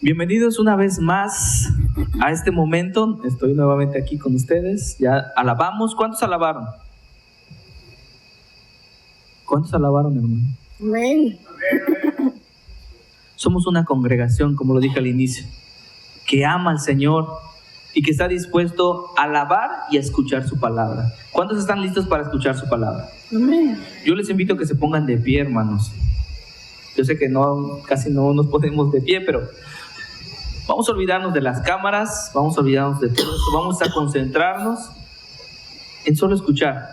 Bienvenidos una vez más a este momento. Estoy nuevamente aquí con ustedes. Ya alabamos. ¿Cuántos alabaron? ¿Cuántos alabaron, hermano? Amén. Somos una congregación, como lo dije al inicio, que ama al Señor y que está dispuesto a alabar y a escuchar su palabra. ¿Cuántos están listos para escuchar su palabra? Amén. Yo les invito a que se pongan de pie, hermanos. Yo sé que casi no nos ponemos de pie, pero vamos a olvidarnos de las cámaras, vamos a olvidarnos de todo esto, vamos a concentrarnos en solo escuchar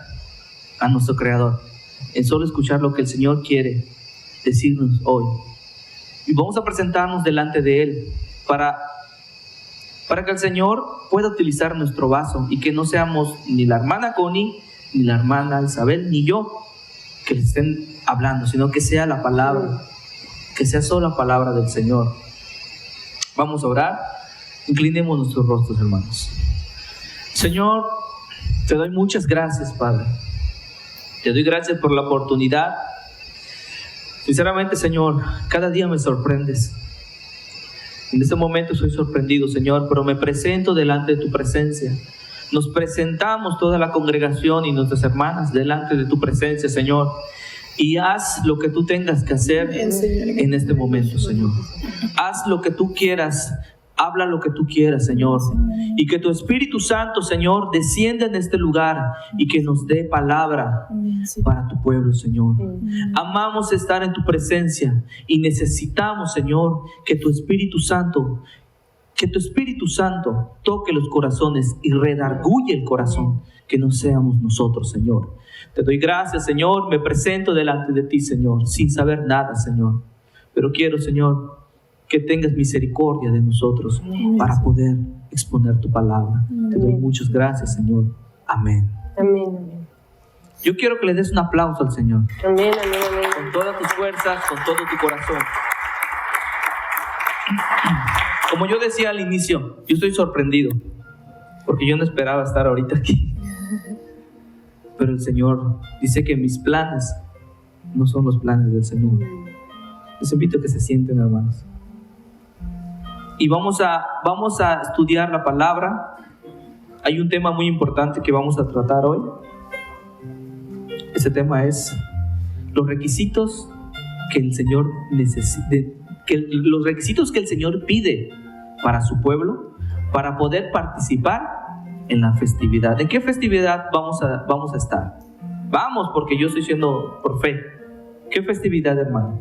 a nuestro Creador, en solo escuchar lo que el Señor quiere decirnos hoy. Y vamos a presentarnos delante de Él para que el Señor pueda utilizar nuestro vaso y que no seamos ni la hermana Connie, ni la hermana Isabel, ni yo que le estén hablando, sino que sea la palabra, que sea solo la palabra del Señor. Vamos a orar. Inclinemos nuestros rostros, hermanos. Señor, te doy muchas gracias, Padre. Te doy gracias por la oportunidad. Sinceramente, Señor, cada día me sorprendes. En este momento soy sorprendido, Señor, pero me presento delante de tu presencia. Nos presentamos toda la congregación y nuestras hermanas delante de tu presencia, Señor. Y haz lo que tú tengas que hacer en este momento, Señor. Haz lo que tú quieras, habla lo que tú quieras, Señor. Y que tu Espíritu Santo, Señor, descienda en este lugar y que nos dé palabra para tu pueblo, Señor. Amamos estar en tu presencia y necesitamos, Señor, que tu Espíritu Santo toque los corazones y redarguye el corazón, que no seamos nosotros, Señor. Te doy gracias, Señor, me presento delante de ti, Señor, sin saber nada, Señor. Pero quiero, Señor, que tengas misericordia de nosotros para poder exponer tu palabra. Te doy muchas gracias, Señor. Amén. Amén. Yo quiero que le des un aplauso al Señor. Amén, amén, amén. Con todas tus fuerzas, con todo tu corazón. Como yo decía al inicio, yo estoy sorprendido, porque yo no esperaba estar ahorita aquí. Pero el Señor dice que mis planes no son los planes del Señor. Les invito a que se sienten, hermanos. Y vamos a estudiar la palabra. Hay un tema muy importante que vamos a tratar hoy. Ese tema es los requisitos que el Señor los requisitos que el Señor pide para su pueblo para poder participar en la festividad. ¿En qué festividad vamos a estar? Vamos, porque yo estoy siendo por fe. ¿Qué festividad, hermano?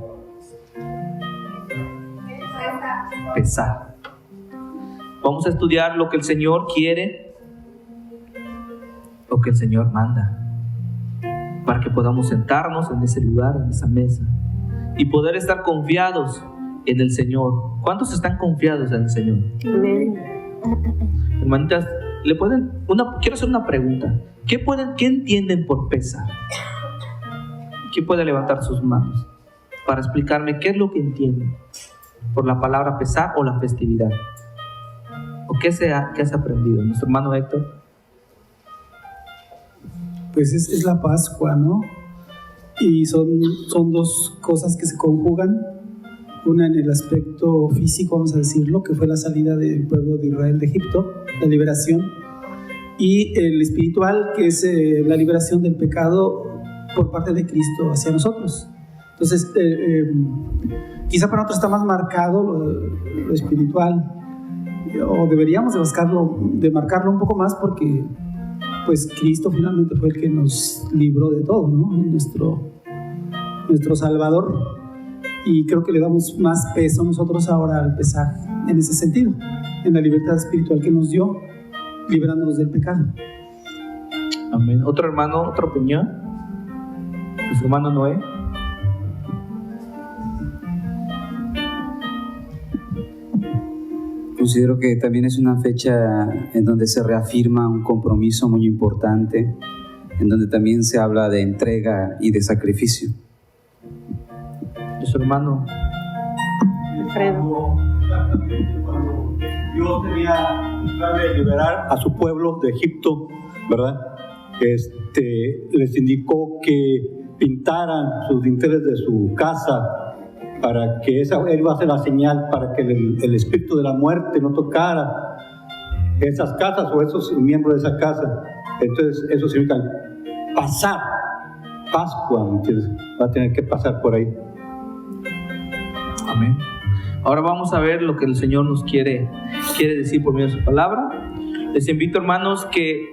Pesaj. Vamos a estudiar lo que el Señor quiere, lo que el Señor manda, para que podamos sentarnos en ese lugar, en esa mesa, y poder estar confiados en el Señor. ¿Cuántos están confiados en el Señor? Amén. Hermanitas, quiero hacer una pregunta. ¿Qué entienden por pesar? ¿Quién puede levantar sus manos para explicarme qué es lo que entienden por la palabra pesar o la festividad? ¿O qué has aprendido? Nuestro hermano Héctor. Pues es la Pascua, ¿no? Y son dos cosas que se conjugan. Una en el aspecto físico, vamos a decirlo, que fue la salida del pueblo de Israel de Egipto, la liberación, y el espiritual, que es la liberación del pecado por parte de Cristo hacia nosotros. Entonces, quizá para nosotros está más marcado lo espiritual, o deberíamos de marcarlo un poco más, porque pues Cristo finalmente fue el que nos libró de todo, ¿no? Nuestro Salvador. Y creo que le damos más peso nosotros ahora al Pesaj en ese sentido, en la libertad espiritual que nos dio, librándonos del pecado. Amén. ¿Otro hermano, otra opinión? Nuestro hermano Noé. Considero que también es una fecha en donde se reafirma un compromiso muy importante, en donde también se habla de entrega y de sacrificio. Nuestro hermano Alfredo. Cuando Dios tenía el plan de liberar a su pueblo de Egipto, ¿verdad? Les indicó que pintaran sus dinteles de su casa para que él va a hacer la señal para que el espíritu de la muerte no tocara esas casas o esos miembros de esa casa. Entonces eso significa pasar, Pascua, ¿me entiendes? Va a tener que pasar por ahí. Amén. Ahora vamos a ver lo que el Señor nos quiere decir por medio de su palabra. Les invito, hermanos, que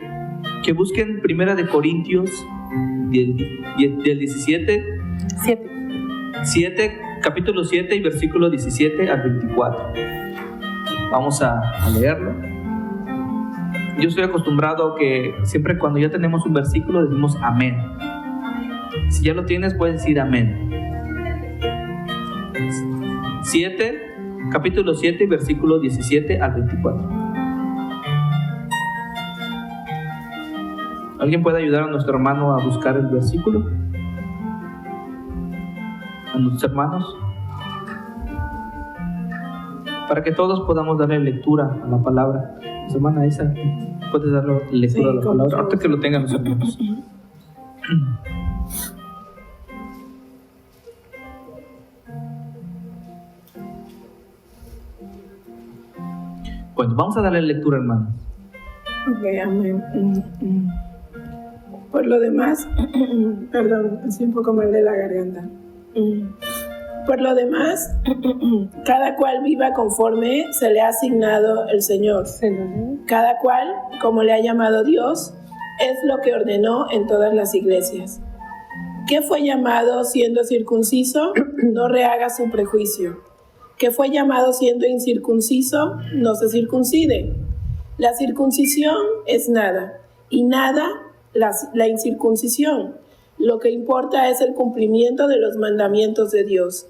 busquen 1 de Corintios del 17, 7, capítulo 7 y versículo 17 al 24. Vamos a leerlo. Yo estoy acostumbrado a que siempre cuando ya tenemos un versículo decimos amén. Si ya lo tienes, puedes decir amén. capítulo 7, versículo 17 al 24. ¿Alguien puede ayudar a nuestro hermano a buscar el versículo? ¿A nuestros hermanos? Para que todos podamos darle lectura a la palabra. Nuestra hermana Isa, ¿puedes darle lectura a la palabra? Ahorita que lo tengan los hermanos. Bueno, vamos a darle lectura, hermano. Ok, amén. Por lo demás, perdón, estoy un poco mal de la garganta. Por lo demás, cada cual viva conforme se le ha asignado el Señor. Cada cual, como le ha llamado Dios, es lo que ordenó en todas las iglesias. ¿Qué fue llamado siendo circunciso? No rehaga su prejuicio. ¿Qué fue llamado siendo incircunciso? No se circuncide. La circuncisión es nada, y nada la incircuncisión. Lo que importa es el cumplimiento de los mandamientos de Dios.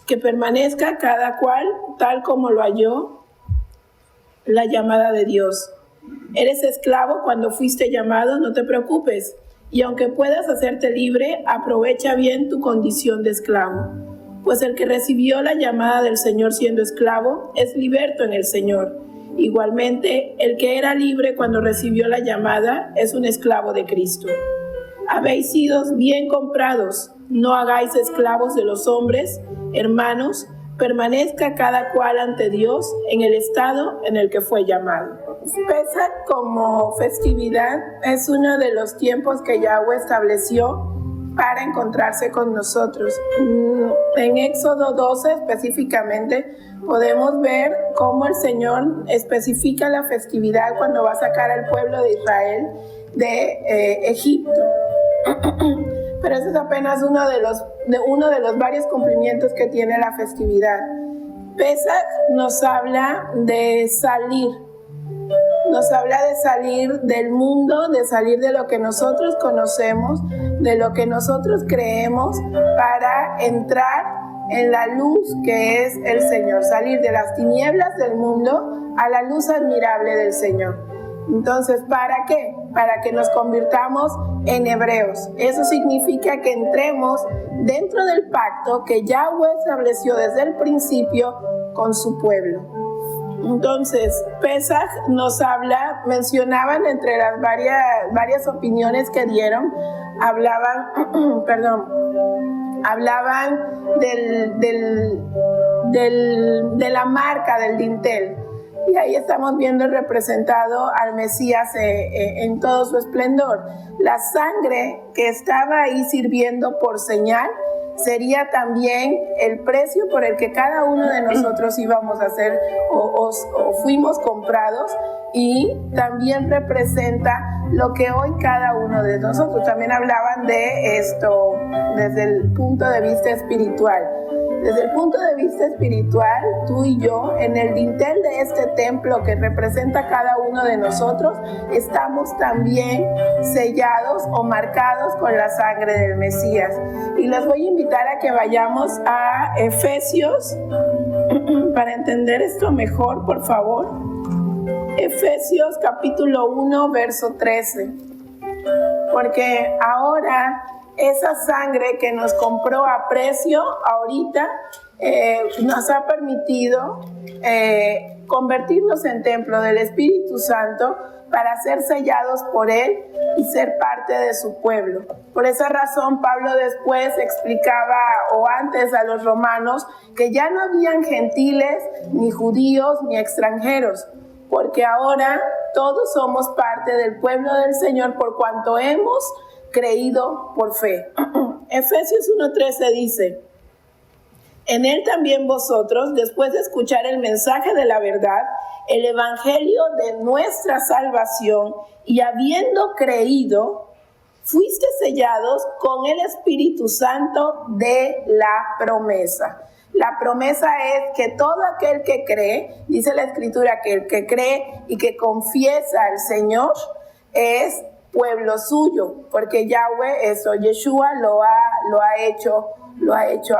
Que permanezca cada cual tal como lo halló la llamada de Dios. Eres esclavo cuando fuiste llamado, no te preocupes. Y aunque puedas hacerte libre, aprovecha bien tu condición de esclavo. Pues el que recibió la llamada del Señor siendo esclavo es liberto en el Señor. Igualmente, el que era libre cuando recibió la llamada es un esclavo de Cristo. Habéis sido bien comprados, no hagáis esclavos de los hombres. Hermanos, permanezca cada cual ante Dios en el estado en el que fue llamado. Pesach como festividad es uno de los tiempos que Yahweh estableció para encontrarse con nosotros. En Éxodo 12 específicamente podemos ver cómo el Señor especifica la festividad cuando va a sacar al pueblo de Israel de Egipto. Pero eso es apenas uno de los varios cumplimientos que tiene la festividad. Pesach nos habla de salir. Nos habla de salir del mundo, de salir de lo que nosotros conocemos, de lo que nosotros creemos, para entrar en la luz que es el Señor. Salir de las tinieblas del mundo a la luz admirable del Señor. Entonces, ¿para qué? Para que nos convirtamos en hebreos. Eso significa que entremos dentro del pacto que Yahweh estableció desde el principio con su pueblo. Entonces, Pesach nos habla, mencionaban entre las varias opiniones que dieron, hablaban de la marca del dintel. Y ahí estamos viendo representado al Mesías en todo su esplendor. La sangre que estaba ahí sirviendo por señal sería también el precio por el que cada uno de nosotros íbamos a ser o fuimos comprados, y también representa lo que hoy cada uno de nosotros. También hablaban de esto desde el punto de vista espiritual. Desde el punto de vista espiritual, tú y yo, en el dintel de este templo que representa cada uno de nosotros, estamos también sellados o marcados con la sangre del Mesías. Y les voy a invitar a que vayamos a Efesios para entender esto mejor, por favor. Efesios capítulo 1, verso 13. Porque ahora esa sangre que nos compró a precio ahorita nos ha permitido convertirnos en templo del Espíritu Santo para ser sellados por Él y ser parte de su pueblo. Por esa razón, Pablo después explicaba, o antes a los romanos, que ya no habían gentiles, ni judíos, ni extranjeros, porque ahora todos somos parte del pueblo del Señor por cuanto hemos creído por fe. Efesios 1:13 dice: en Él también vosotros, después de escuchar el mensaje de la verdad, el evangelio de nuestra salvación, y habiendo creído, fuiste sellados con el Espíritu Santo de la promesa. La promesa es que todo aquel que cree, dice la Escritura, que el que cree y que confiesa al Señor es pueblo suyo, porque Yahweh, eso, Yeshua lo ha hecho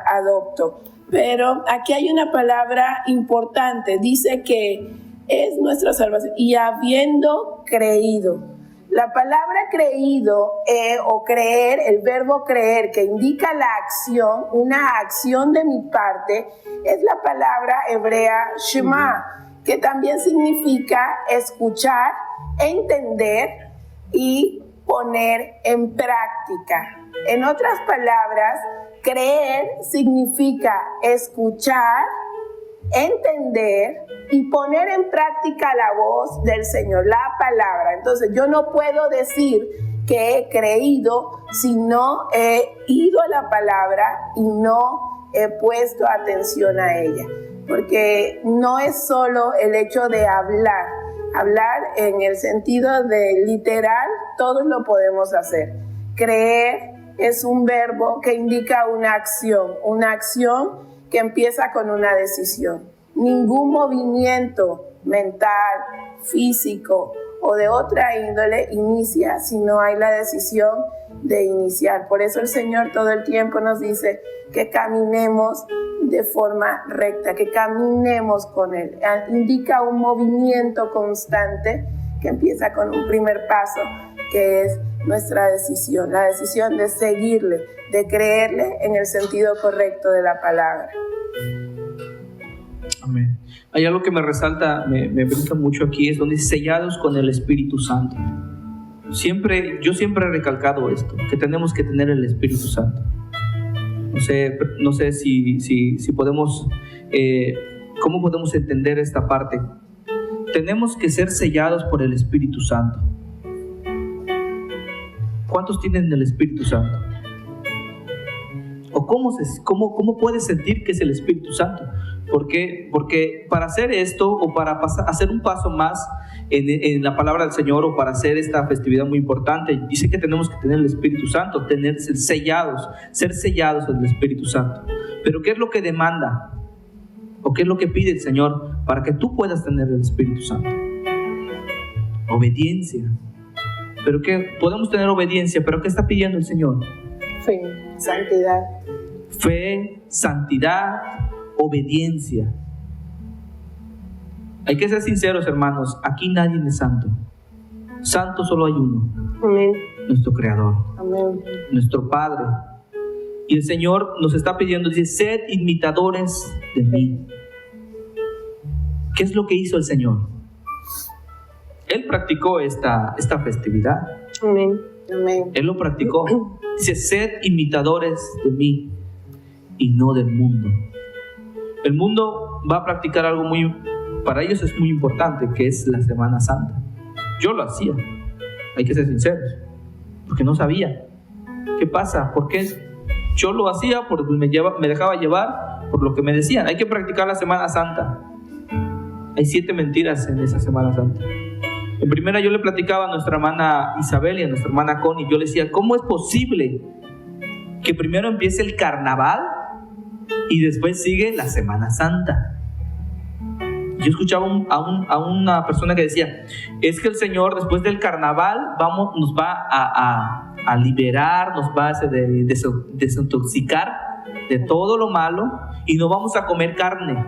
adopto. Pero aquí hay una palabra importante, dice que es nuestra salvación, y habiendo creído. La palabra creído o creer, el verbo creer, que indica la acción, una acción de mi parte, es la palabra hebrea Shema, que también significa escuchar, entender y poner en práctica. En otras palabras, creer significa escuchar, entender y poner en práctica la voz del Señor, la palabra. Entonces yo no puedo decir que he creído si no he ido a la palabra y no he puesto atención a ella, porque no es solo el hecho de hablar en el sentido de literal, todos lo podemos hacer. Creer es un verbo que indica una acción que empieza con una decisión. Ningún movimiento mental, físico o de otra índole inicia si no hay la decisión de iniciar. Por eso el Señor todo el tiempo nos dice que caminemos de forma recta, que caminemos con Él. Indica un movimiento constante que empieza con un primer paso, que es nuestra decisión, la decisión de seguirle, de creerle en el sentido correcto de la palabra. Amén. Hay algo que me resalta, me brinca mucho aquí, es donde dice sellados con el Espíritu Santo. Yo siempre he recalcado esto, que tenemos que tener el Espíritu Santo. No sé si podemos, cómo podemos entender esta parte. Tenemos que ser sellados por el Espíritu Santo. ¿Cuántos tienen el Espíritu Santo? ¿O cómo puedes sentir que es el Espíritu Santo? Porque para hacer esto, o para hacer un paso más en la palabra del Señor, o para hacer esta festividad muy importante, dice que tenemos que tener el Espíritu Santo, ser sellados en el Espíritu Santo. Pero ¿qué es lo que demanda? ¿O qué es lo que pide el Señor para que tú puedas tener el Espíritu Santo? Obediencia. ¿Pero qué? Podemos tener obediencia, pero ¿qué está pidiendo el Señor? Fe, santidad. Fe, santidad, obediencia. Hay que ser sinceros, hermanos, aquí nadie es santo. Santo solo hay uno. Amén. Nuestro Creador. Amén. Nuestro Padre. Y el Señor nos está pidiendo, dice, sed imitadores de mí. ¿Qué es lo que hizo el Señor? Él practicó esta festividad. Amén. Amén. Él lo practicó. Dice, sed imitadores de mí y no del mundo. El mundo va a practicar algo para ellos es muy importante, que es la Semana Santa. Yo lo hacía, hay que ser sinceros, porque no sabía. ¿Qué pasa? ¿Por qué? Yo lo hacía porque me dejaba llevar por lo que me decían. Hay que practicar la Semana Santa. Hay 7 mentiras en esa Semana Santa. En primera yo le platicaba a nuestra hermana Isabel y a nuestra hermana Connie, yo le decía, ¿cómo es posible que primero empiece el carnaval y después sigue la Semana Santa? Yo escuchaba a una persona que decía, es que el Señor después del carnaval nos va a liberar, nos va a desintoxicar de todo lo malo y no vamos a comer carne.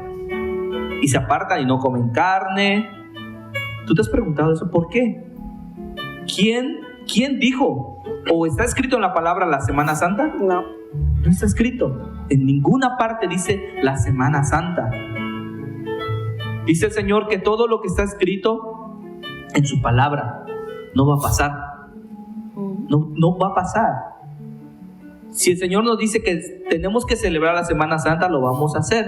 Y se apartan y no comen carne. ¿Tú te has preguntado eso? ¿Por qué? ¿Quién dijo? ¿O está escrito en la palabra la Semana Santa? No. No está escrito. En ninguna parte dice la Semana Santa. Dice el Señor que todo lo que está escrito en su palabra, no va a pasar. No va a pasar. Si el Señor nos dice que tenemos que celebrar la Semana Santa, lo vamos a hacer.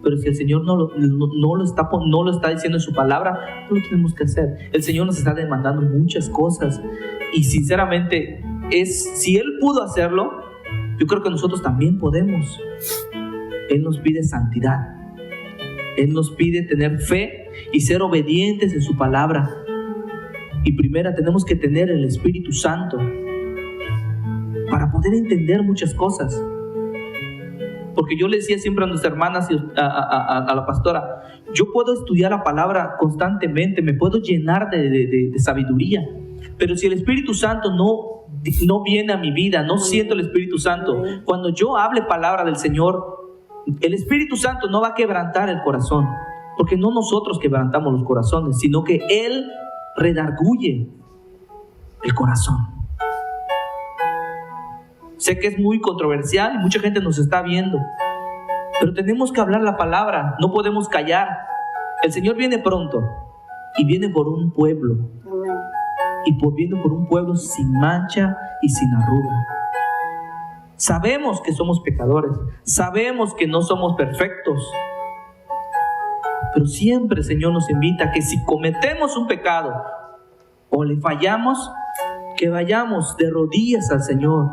Pero si el Señor no lo está diciendo en su palabra, no lo tenemos que hacer. El Señor nos está demandando muchas cosas. Y sinceramente, si Él pudo hacerlo, yo creo que nosotros también podemos. Él nos pide santidad. Él nos pide tener fe y ser obedientes en su palabra. Y primero tenemos que tener el Espíritu Santo para poder entender muchas cosas. Porque yo le decía siempre a nuestras hermanas y a la pastora, yo puedo estudiar la palabra constantemente, me puedo llenar de sabiduría, pero si el Espíritu Santo no viene a mi vida, no siento el Espíritu Santo, cuando yo hable palabra del Señor, el Espíritu Santo no va a quebrantar el corazón, porque no nosotros quebrantamos los corazones, sino que Él redarguye el corazón. Sé que es muy controversial y mucha gente nos está viendo, pero tenemos que hablar la palabra, no podemos callar. El Señor viene pronto y viene por un pueblo. Viene por un pueblo sin mancha y sin arruga. Sabemos que somos pecadores, sabemos que no somos perfectos, pero siempre el Señor nos invita a que si cometemos un pecado o le fallamos, que vayamos de rodillas al Señor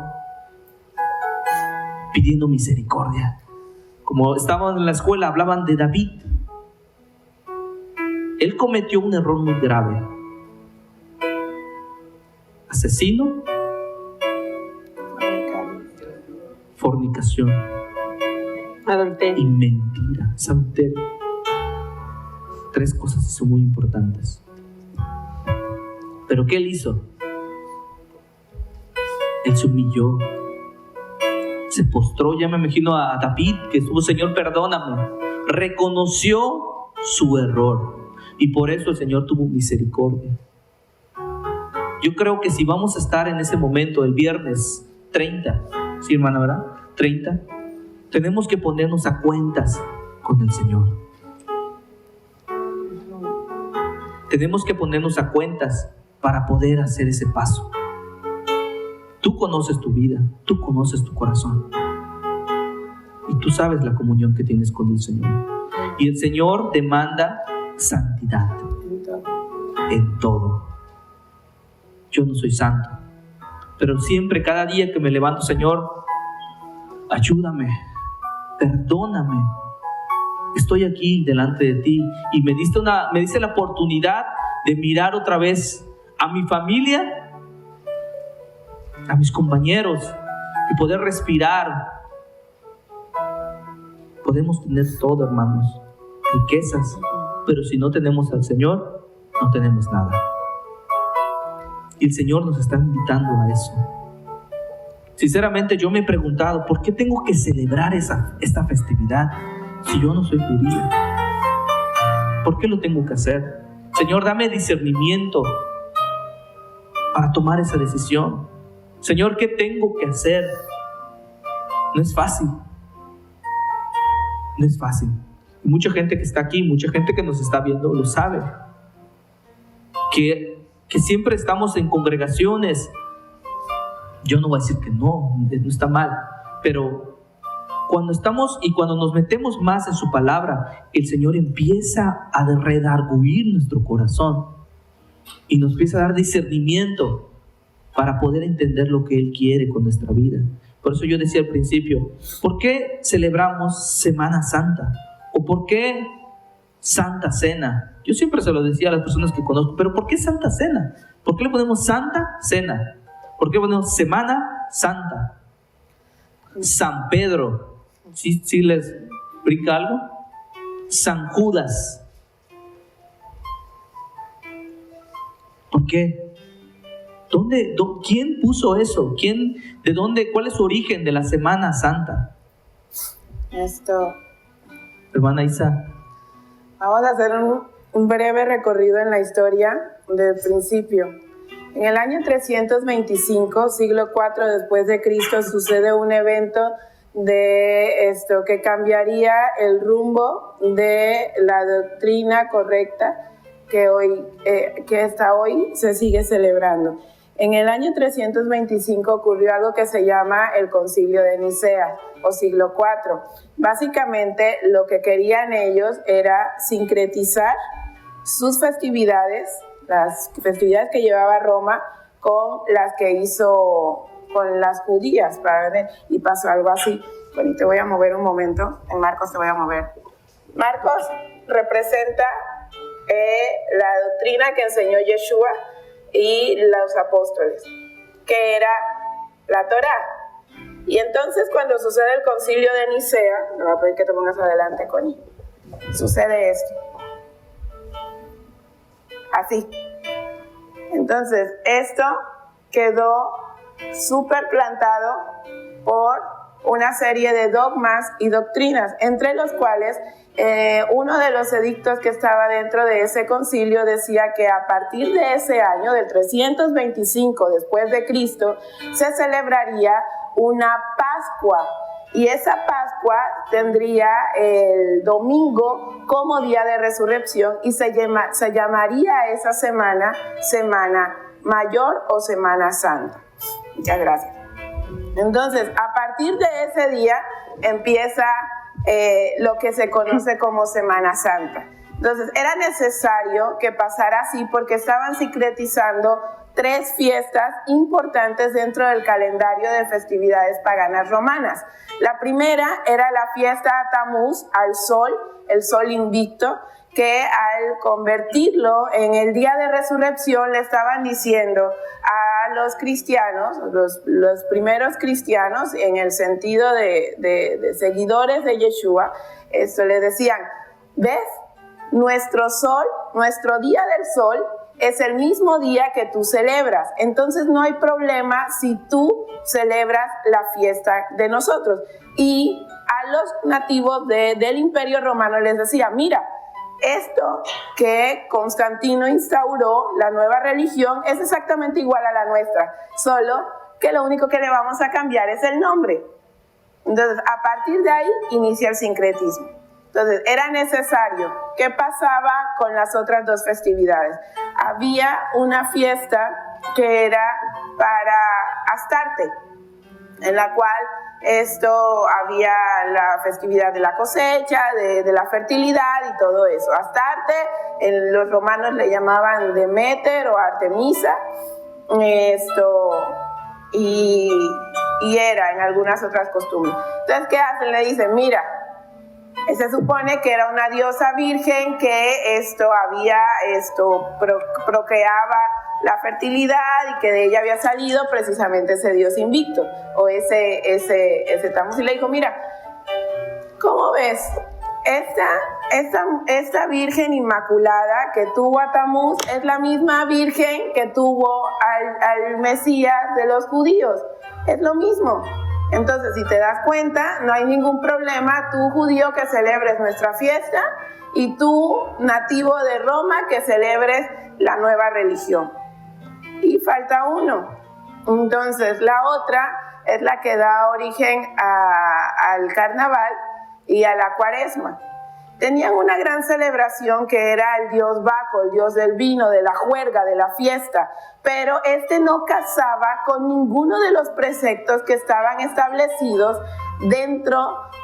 pidiendo misericordia. Como estábamos en la escuela, hablaban de David. Él cometió un error muy grave. Asesino, fornicación, adulterio y mentira, adulterio. 3 cosas son muy importantes. ¿Pero qué él hizo? Él se humilló, se postró. Ya me imagino a David que estuvo, Señor, perdóname. Reconoció su error y por eso el Señor tuvo misericordia. Yo creo que si vamos a estar en ese momento el viernes 30, ¿sí, hermana, verdad? 30, tenemos que ponernos a cuentas con el Señor. Tenemos que ponernos a cuentas para poder hacer ese paso. Tú conoces tu vida, tú conoces tu corazón y tú sabes la comunión que tienes con el Señor. Y el Señor demanda santidad en todo. Yo no soy santo, pero siempre, cada día que me levanto, Señor, ayúdame, perdóname. Estoy aquí delante de ti y me diste la oportunidad de mirar otra vez a mi familia, a mis compañeros y poder respirar. Podemos tener todo, hermanos, riquezas, pero si no tenemos al Señor, no tenemos nada. Y el Señor nos está invitando a eso. Sinceramente, yo me he preguntado, ¿por qué tengo que celebrar esta festividad si yo no soy judío? ¿Por qué lo tengo que hacer? Señor, dame discernimiento para tomar esa decisión. Señor, ¿qué tengo que hacer? No es fácil. No es fácil. Y mucha gente que está aquí, mucha gente que nos está viendo, lo sabe. Que siempre estamos en congregaciones. Yo no voy a decir que no está mal, pero cuando estamos y cuando nos metemos más en su palabra, el Señor empieza a redarguir nuestro corazón y nos empieza a dar discernimiento para poder entender lo que Él quiere con nuestra vida. Por eso yo decía al principio, ¿por qué celebramos Semana Santa? ¿O por qué Santa Cena? Yo siempre se lo decía a las personas que conozco, pero ¿por qué Santa Cena? ¿Por qué le ponemos Santa Cena? ¿Por qué ponemos Semana Santa? San Pedro, ¿sí les brinca algo? San Judas. ¿Por qué? ¿Quién puso eso? ¿De dónde? ¿Cuál es su origen de la Semana Santa? Hermana Isa. Vamos a hacer un breve recorrido en la historia del principio. En el año 325, siglo IV después de Cristo, sucede un evento que cambiaría el rumbo de la doctrina correcta que hasta hoy se sigue celebrando. En el año 325 ocurrió algo que se llama el Concilio de Nicea o siglo IV. Básicamente lo que querían ellos era sincretizar sus festividades, las festividades que llevaba Roma, con las que hizo con las judías, y pasó algo así. Bueno, te voy a mover un momento, en Marcos te voy a mover. Marcos representa la doctrina que enseñó Yeshua y los apóstoles, que era la Torá. Y entonces cuando sucede el concilio de Nicea, me voy a pedir que te pongas adelante, Connie, sucede esto. Así. Entonces, esto quedó súper plantado por una serie de dogmas y doctrinas, entre los cuales uno de los edictos que estaba dentro de ese concilio decía que a partir de ese año, del 325 después de Cristo, se celebraría una Pascua, y esa Pascua tendría el domingo como día de resurrección y se llamaría esa semana Semana Mayor o Semana Santa. Muchas gracias. Entonces, a partir de ese día empieza lo que se conoce como Semana Santa. Entonces, era necesario que pasara así porque estaban sincretizando 3 fiestas importantes dentro del calendario de festividades paganas romanas. La primera era la fiesta a Tamuz, al sol, el sol invicto, que al convertirlo en el día de resurrección le estaban diciendo a los cristianos, los primeros cristianos, en el sentido de seguidores de Yeshua, esto les decían: ¿ves? Nuestro sol, nuestro día del sol es el mismo día que tú celebras, entonces no hay problema si tú celebras la fiesta de nosotros. Y a los nativos del Imperio Romano les decía: mira, esto que Constantino instauró, la nueva religión, es exactamente igual a la nuestra, solo que lo único que le vamos a cambiar es el nombre. Entonces, a partir de ahí inicia el sincretismo. Entonces, era necesario. ¿Qué pasaba con las otras 2 festividades? Había una fiesta que era para Astarte, en la cual había la festividad de la cosecha, de la fertilidad y todo eso. Astarte, los romanos le llamaban Deméter o Artemisa, y era en algunas otras costumbres. Entonces, ¿qué hacen? Le dicen: mira, se supone que era una diosa virgen que procreaba la fertilidad y que de ella había salido precisamente ese dios invicto o ese Tamuz. Y le dijo: mira, ¿cómo ves? Esta virgen inmaculada que tuvo a Tamuz es la misma virgen que tuvo al Mesías de los judíos. Es lo mismo. Entonces, si te das cuenta, no hay ningún problema, tú judío que celebres nuestra fiesta y tú nativo de Roma que celebres la nueva religión. Y falta uno. Entonces, la otra es la que da origen al carnaval y a la cuaresma. Tenían una gran celebración que era el dios Baco, el dios del vino, de la juerga, de la fiesta, pero no casaba con ninguno de los preceptos que estaban establecidos dentro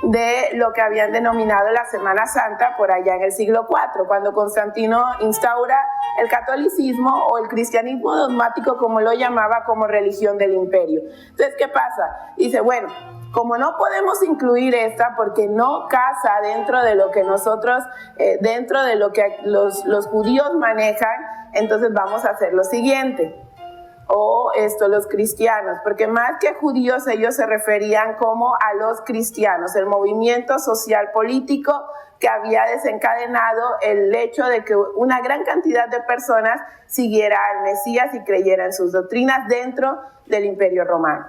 de lo que habían denominado la Semana Santa por allá en el siglo IV, cuando Constantino instaura el catolicismo o el cristianismo dogmático, como lo llamaba, como religión del imperio. Entonces, ¿qué pasa? Dice, bueno, como no podemos incluir esta porque no casa dentro de lo que nosotros, dentro de lo que los judíos manejan, entonces vamos a hacer lo siguiente. Los cristianos, porque más que judíos ellos se referían como a los cristianos, el movimiento social político que había desencadenado el hecho de que una gran cantidad de personas siguiera al Mesías y creyera en sus doctrinas dentro del Imperio Romano.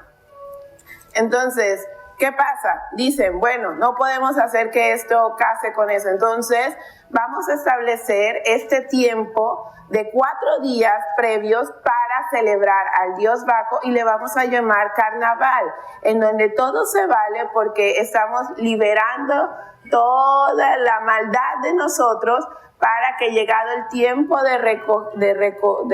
Entonces, ¿qué pasa? Dicen, bueno, no podemos hacer que esto case con eso, entonces vamos a establecer este tiempo de 4 días previos para celebrar al dios Baco y le vamos a llamar carnaval, en donde todo se vale porque estamos liberando toda la maldad de nosotros para que llegado el tiempo de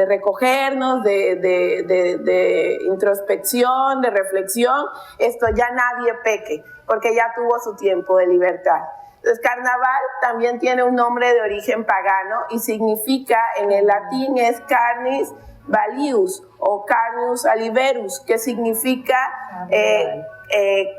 recogernos, de introspección, de reflexión, esto ya nadie peque, porque ya tuvo su tiempo de libertad. Entonces, carnaval también tiene un nombre de origen pagano y significa, en el latín es carnis valius o carnius aliberus, que significa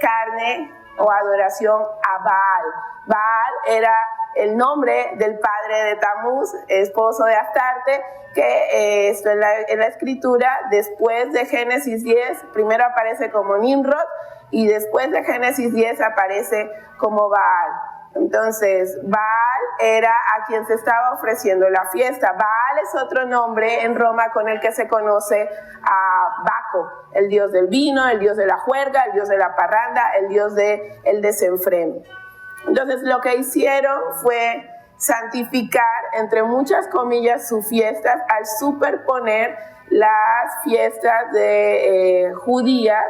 carne o adoración a Baal. Baal era el nombre del padre de Tamuz, esposo de Astarte, que esto en la escritura, después de Génesis 10, primero aparece como Nimrod y después de Génesis 10 aparece como Baal. Entonces, Baal era a quien se estaba ofreciendo la fiesta. Baal es otro nombre en Roma con el que se conoce a Baco, el dios del vino, el dios de la juerga, el dios de la parranda, el dios del desenfreno. Entonces, lo que hicieron fue santificar, entre muchas comillas, sus fiestas al superponer las fiestas de judías,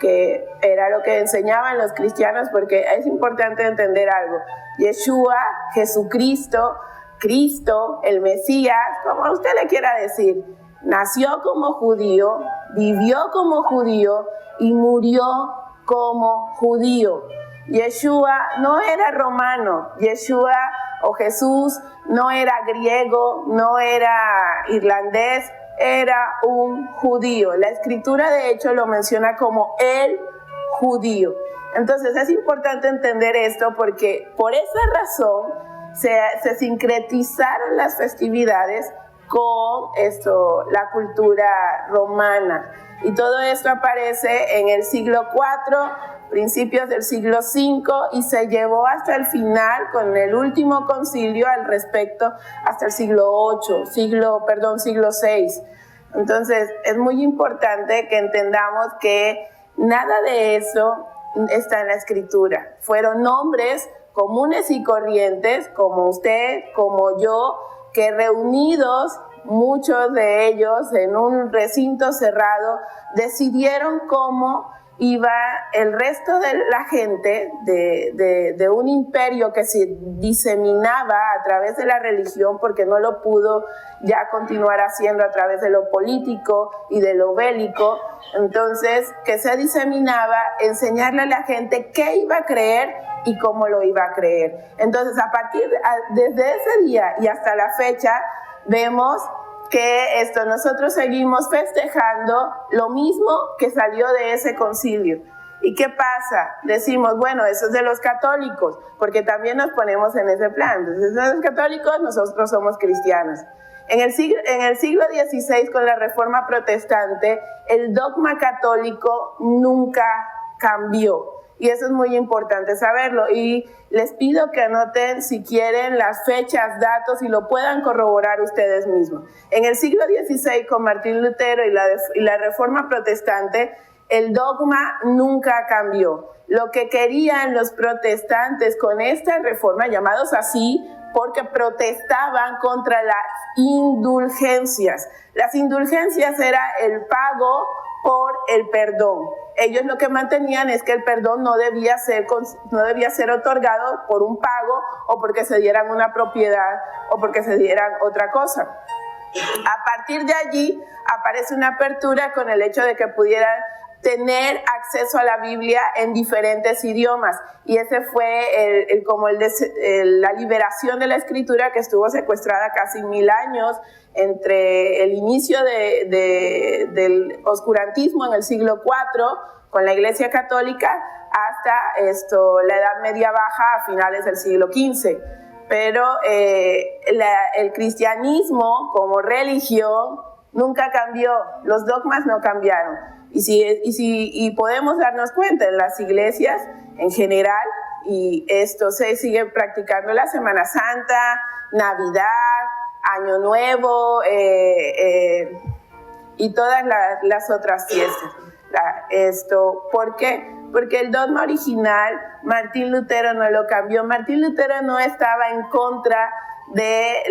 que era lo que enseñaban los cristianos, porque es importante entender algo. Yeshua, Jesucristo, Cristo, el Mesías, como usted le quiera decir, nació como judío, vivió como judío y murió como judío. Yeshua no era romano, Yeshua o Jesús no era griego, no era irlandés, era un judío. La escritura de hecho lo menciona como el judío. Entonces es importante entender esto porque por esa razón se sincretizaron las festividades con la cultura romana. Y todo esto aparece en el siglo IV, principios del siglo V, y se llevó hasta el final con el último concilio al respecto hasta el siglo VI. Entonces es muy importante que entendamos que nada de eso está en la escritura. Fueron nombres comunes y corrientes, como usted, como yo, que reunidos, muchos de ellos en un recinto cerrado, decidieron cómo iba el resto de la gente de un imperio que se diseminaba a través de la religión, porque no lo pudo ya continuar haciendo a través de lo político y de lo bélico. Entonces, que se diseminaba, enseñarle a la gente qué iba a creer y cómo lo iba a creer. Entonces, desde ese día y hasta la fecha, vemos que nosotros seguimos festejando lo mismo que salió de ese concilio. ¿Y qué pasa? Decimos, bueno, eso es de los católicos, porque también nos ponemos en ese plan. Entonces, los católicos, nosotros somos cristianos. En el siglo XVI, con la Reforma Protestante, el dogma católico nunca cambió. Y eso es muy importante saberlo. Y les pido que anoten, si quieren, las fechas, datos y lo puedan corroborar ustedes mismos. En el siglo XVI, con Martín Lutero y la Reforma Protestante, el dogma nunca cambió. Lo que querían los protestantes con esta reforma, llamados así, porque protestaban contra las indulgencias. Las indulgencias era el pago por el perdón. Ellos lo que mantenían es que el perdón no debía ser otorgado por un pago o porque se dieran una propiedad o porque se dieran otra cosa. A partir de allí aparece una apertura con el hecho de que pudieran tener acceso a la Biblia en diferentes idiomas, y ese fue la liberación de la escritura, que estuvo secuestrada casi 1000 años entre el inicio del oscurantismo en el siglo IV con la Iglesia Católica hasta la Edad Media Baja a finales del siglo XV. Pero el cristianismo como religión nunca cambió, los dogmas no cambiaron. Y podemos darnos cuenta en las iglesias en general, y esto se sigue practicando la Semana Santa, Navidad, Año Nuevo y todas las otras fiestas. ¿Por qué? Porque el dogma original Martín Lutero no lo cambió. Martín Lutero no estaba en contra de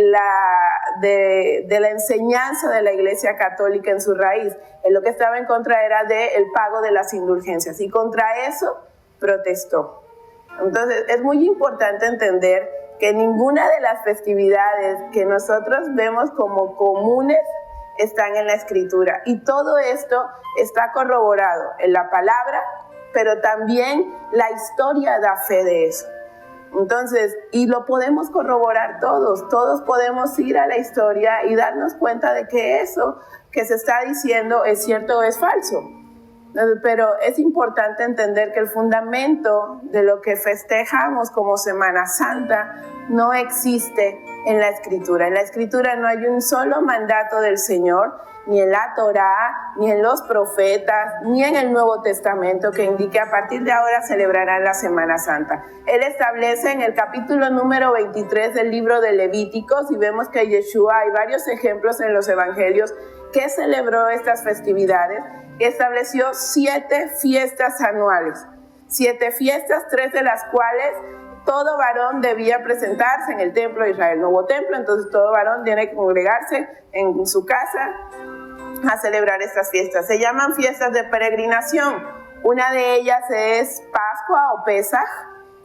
la enseñanza de la Iglesia Católica en su raíz. En lo que estaba en contra era del pago de las indulgencias, y contra eso protestó. Entonces es muy importante entender que ninguna de las festividades que nosotros vemos como comunes están en la Escritura, y todo esto está corroborado en la palabra, pero también la historia da fe de eso. Entonces, y lo podemos corroborar todos podemos ir a la historia y darnos cuenta de que eso que se está diciendo es cierto o es falso. Pero es importante entender que el fundamento de lo que festejamos como Semana Santa no existe en la Escritura. En la Escritura no hay un solo mandato del Señor, ni en la Torá, ni en los profetas, ni en el Nuevo Testamento, que indique a partir de ahora celebrarán la Semana Santa. Él establece en el capítulo número 23 del libro de Levíticos, y vemos que Yeshua, hay varios ejemplos en los evangelios que celebró estas festividades, estableció 7 fiestas anuales, 7 fiestas, 3 de las cuales todo varón debía presentarse en el templo de Israel. No hubo templo, entonces todo varón tiene que congregarse en su casa a celebrar estas fiestas. Se llaman fiestas de peregrinación. Una de ellas es Pascua o Pesaj,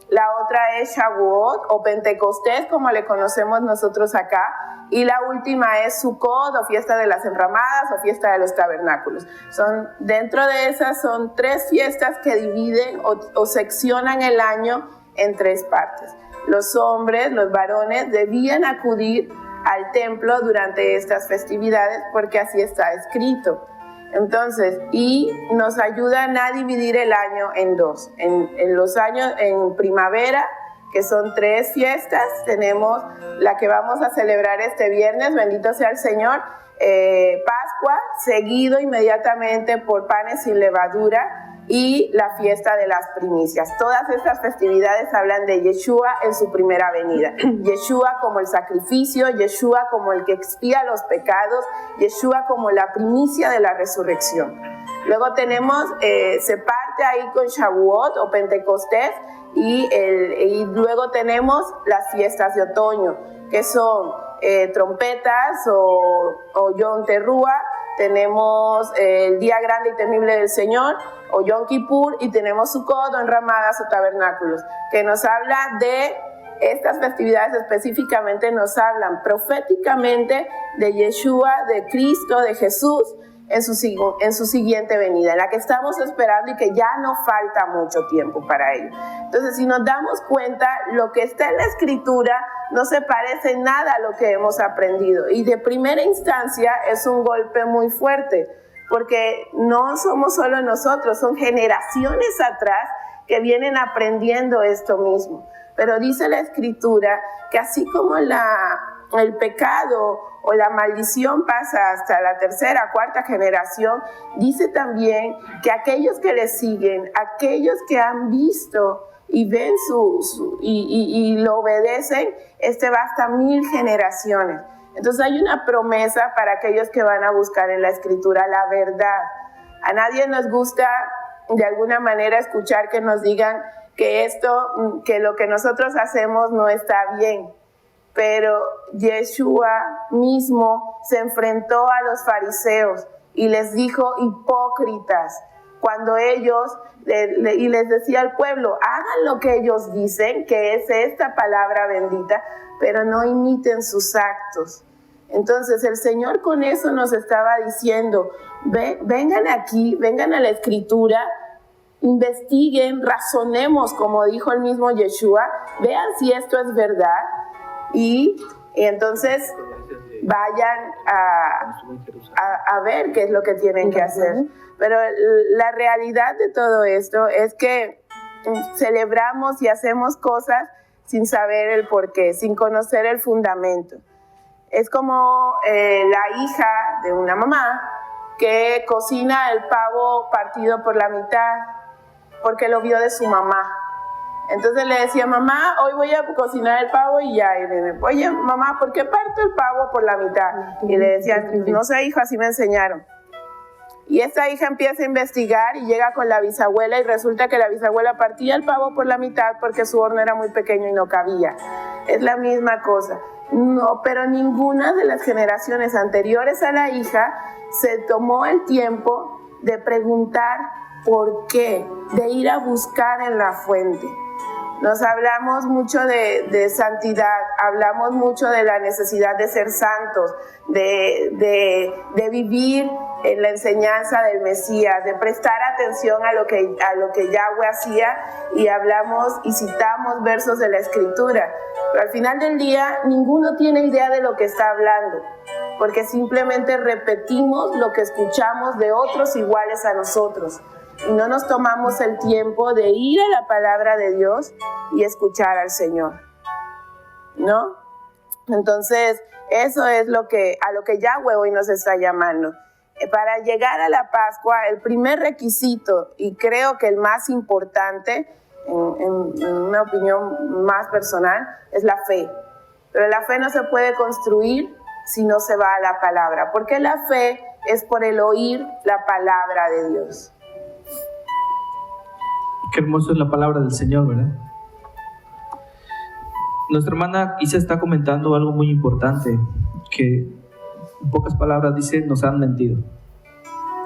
la otra es Shavuot o Pentecostés, como le conocemos nosotros acá, y la última es Sukkot o fiesta de las enramadas o fiesta de los tabernáculos. Dentro de esas son 3 fiestas que dividen o seccionan el año en 3 partes. Los hombres, los varones, debían acudir al templo durante estas festividades porque así está escrito. Entonces, y nos ayudan a dividir el año en 2. En los años, en primavera, que son 3 fiestas, tenemos la que vamos a celebrar este viernes, bendito sea el Señor, Pascua, seguido inmediatamente por panes sin levadura, y la fiesta de las primicias. Todas estas festividades hablan de Yeshua en su primera venida. Yeshua como el sacrificio, Yeshua como el que expía los pecados, Yeshua como la primicia de la resurrección. Luego tenemos, se parte ahí con Shavuot o Pentecostés, y luego tenemos las fiestas de otoño, que son trompetas o Yom Teruah. Tenemos el Día Grande y Temible del Señor o Yom Kippur, y tenemos Sukkot o enramadas o tabernáculos, que nos habla de estas festividades específicamente, nos hablan proféticamente de Yeshua, de Cristo, de Jesús en su siguiente venida, en la que estamos esperando y que ya no falta mucho tiempo para ello. Entonces, si nos damos cuenta, lo que está en la Escritura no se parece nada a lo que hemos aprendido, y de primera instancia es un golpe muy fuerte, porque no somos solo nosotros, son generaciones atrás que vienen aprendiendo esto mismo. Pero dice la Escritura que así como el pecado o la maldición pasa hasta la 3ª, 4ª generación, dice también que aquellos que le siguen, aquellos que han visto y ven y lo obedecen, va hasta 1000 generaciones. Entonces hay una promesa para aquellos que van a buscar en la Escritura la verdad. A nadie nos gusta de alguna manera escuchar que nos digan que lo que nosotros hacemos no está bien. Pero Yeshua mismo se enfrentó a los fariseos y les dijo hipócritas, cuando ellos, y les decía al pueblo, hagan lo que ellos dicen, que es esta palabra bendita, pero no imiten sus actos. Entonces el Señor con eso nos estaba diciendo, vengan aquí, vengan a la Escritura, investiguen, razonemos, como dijo el mismo Yeshua, vean si esto es verdad, y entonces vayan a ver qué es lo que tienen que hacer. Pero la realidad de todo esto es que celebramos y hacemos cosas sin saber el porqué, sin conocer el fundamento. Es como la hija de una mamá que cocina el pavo partido por la mitad porque lo vio de su mamá. Entonces le decía, mamá, hoy voy a cocinar el pavo, y ya, y le, oye, mamá, ¿por qué parto el pavo por la mitad? Y le decía, no sé, hijo, así me enseñaron. Y esta hija empieza a investigar y llega con la bisabuela, y resulta que la bisabuela partía el pavo por la mitad porque su horno era muy pequeño y no cabía. Es la misma cosa. No, pero ninguna de las generaciones anteriores a la hija se tomó el tiempo de preguntar por qué, de ir a buscar en la fuente. Nos hablamos mucho de santidad, hablamos mucho de la necesidad de ser santos, de vivir en la enseñanza del Mesías, de prestar atención a lo que Yahweh hacía, y hablamos y citamos versos de la Escritura. Pero al final del día, ninguno tiene idea de lo que está hablando, porque simplemente repetimos lo que escuchamos de otros iguales a nosotros. Y no nos tomamos el tiempo de ir a la palabra de Dios y escuchar al Señor, ¿no? Entonces, eso es a lo que Yahweh hoy nos está llamando. Para llegar a la Pascua, el primer requisito, y creo que el más importante, en una opinión más personal, es la fe. Pero la fe no se puede construir si no se va a la palabra, porque la fe es por el oír la palabra de Dios. Qué hermoso es la palabra del Señor, ¿verdad? Nuestra hermana Isa está comentando algo muy importante, que en pocas palabras dice, nos han mentido.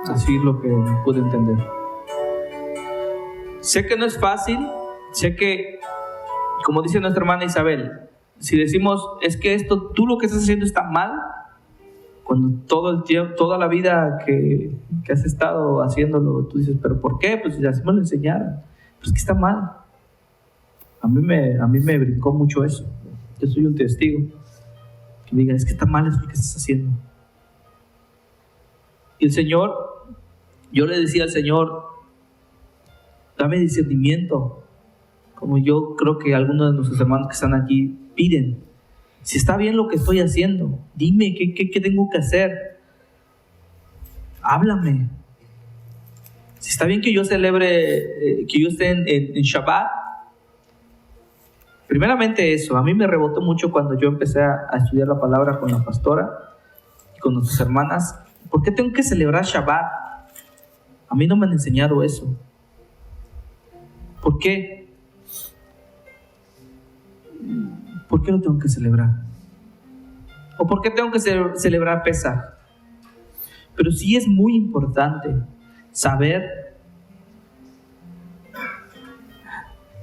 Así es lo que pude entender. Sé que no es fácil, sé que, como dice nuestra hermana Isabel, si decimos, es que tú lo que estás haciendo está mal, cuando todo el tiempo, toda la vida que has estado haciéndolo, tú dices, ¿pero por qué? Pues ya se me lo enseñaron. Pues que está mal. A mí me brincó mucho eso. Yo soy un testigo. Que me digan, es que está mal eso que estás haciendo. Y el Señor, yo le decía al Señor, dame discernimiento. Como yo creo que algunos de nuestros hermanos que están aquí piden. Si está bien lo que estoy haciendo, dime qué tengo que hacer. Háblame. Si está bien que yo celebre, que yo esté en Shabbat. Primeramente eso, a mí me rebotó mucho cuando yo empecé a estudiar la palabra con la pastora y con nuestras hermanas. ¿Por qué tengo que celebrar Shabbat? A mí no me han enseñado eso. ¿Por qué? ¿Por qué lo tengo que celebrar? ¿O por qué tengo que celebrar Pesaj? Pero sí es muy importante saber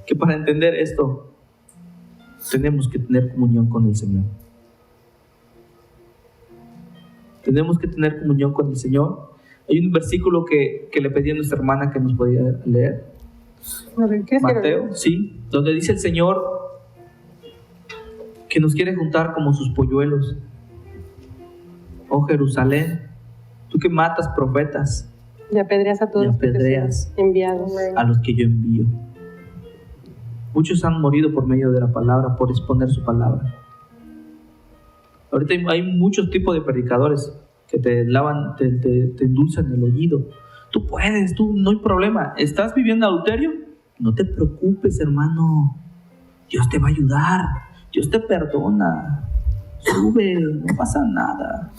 que para entender esto tenemos que tener comunión con el Señor. Tenemos que tener comunión con el Señor. Hay un versículo que le pedí a nuestra hermana que nos podía leer. A ver, ¿qué es Mateo, sí, donde dice el Señor que nos quiere juntar como sus polluelos. Oh Jerusalén, tú que matas profetas y apedreas a todos y apedreas los enviados, a los que yo envío. Muchos han morido por medio de la palabra, por exponer su palabra. Ahorita hay muchos tipos de predicadores que te lavan, te endulzan el oído. Tú puedes, no hay problema. ¿Estás viviendo adulterio? No te preocupes, hermano. Dios te va a ayudar. Dios te perdona. Sube, no pasa nada.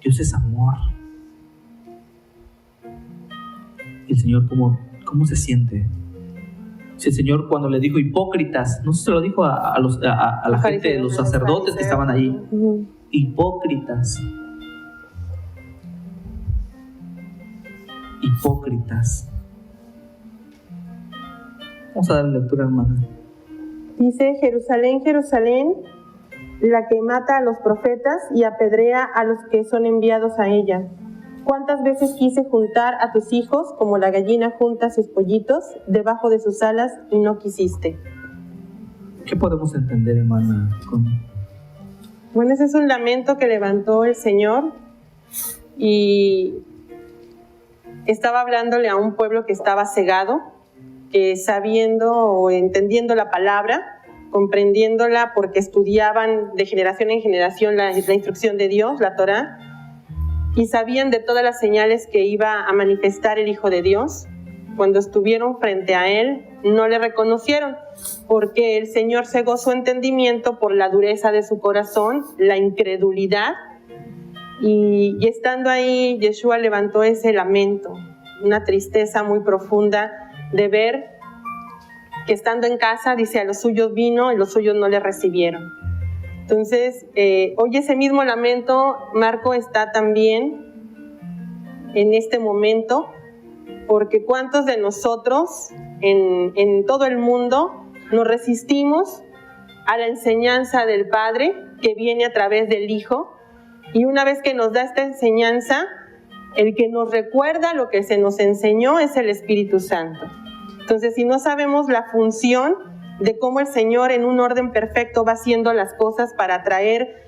Dios es amor. El Señor, ¿cómo se siente? Si el Señor cuando le dijo hipócritas, no se lo dijo a la gente, los sacerdotes que estaban ahí. Hipócritas. Hipócritas. Vamos a darle lectura, hermana. Dice: Jerusalén, Jerusalén, la que mata a los profetas y apedrea a los que son enviados a ella. ¿Cuántas veces quise juntar a tus hijos como la gallina junta sus pollitos debajo de sus alas y no quisiste? ¿Qué podemos entender, hermana? Bueno, ese es un lamento que levantó el Señor y estaba hablándole a un pueblo que estaba cegado, que sabiendo o entendiendo la palabra, comprendiéndola porque estudiaban de generación en generación la instrucción de Dios, la Torá, y sabían de todas las señales que iba a manifestar el Hijo de Dios. Cuando estuvieron frente a Él, no le reconocieron, porque el Señor cegó su entendimiento por la dureza de su corazón, la incredulidad, y estando ahí, Yeshua levantó ese lamento, una tristeza muy profunda de ver que estando en casa, dice, a los suyos vino y los suyos no le recibieron. Entonces, hoy ese mismo lamento, Marco, está también en este momento, porque ¿cuántos de nosotros en todo el mundo nos resistimos a la enseñanza del Padre que viene a través del Hijo? Y una vez que nos da esta enseñanza, el que nos recuerda lo que se nos enseñó es el Espíritu Santo. Entonces, si no sabemos la función de cómo el Señor en un orden perfecto va haciendo las cosas para traer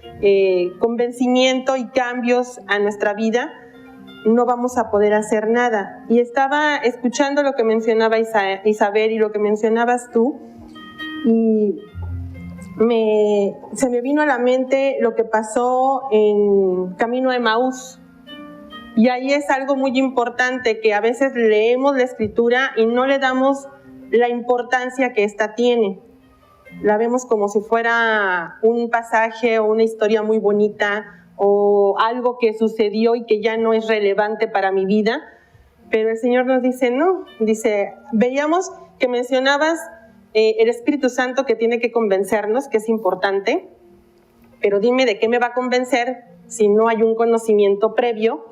convencimiento y cambios a nuestra vida, no vamos a poder hacer nada. Y estaba escuchando lo que mencionaba Isabel y lo que mencionabas tú, y se me vino a la mente lo que pasó en Camino a Emaús. Y ahí es algo muy importante, que a veces leemos la Escritura y no le damos la importancia que ésta tiene. La vemos como si fuera un pasaje o una historia muy bonita o algo que sucedió y que ya no es relevante para mi vida. Pero el Señor nos dice no. Dice, veíamos que mencionabas el Espíritu Santo que tiene que convencernos, que es importante, pero dime de qué me va a convencer si no hay un conocimiento previo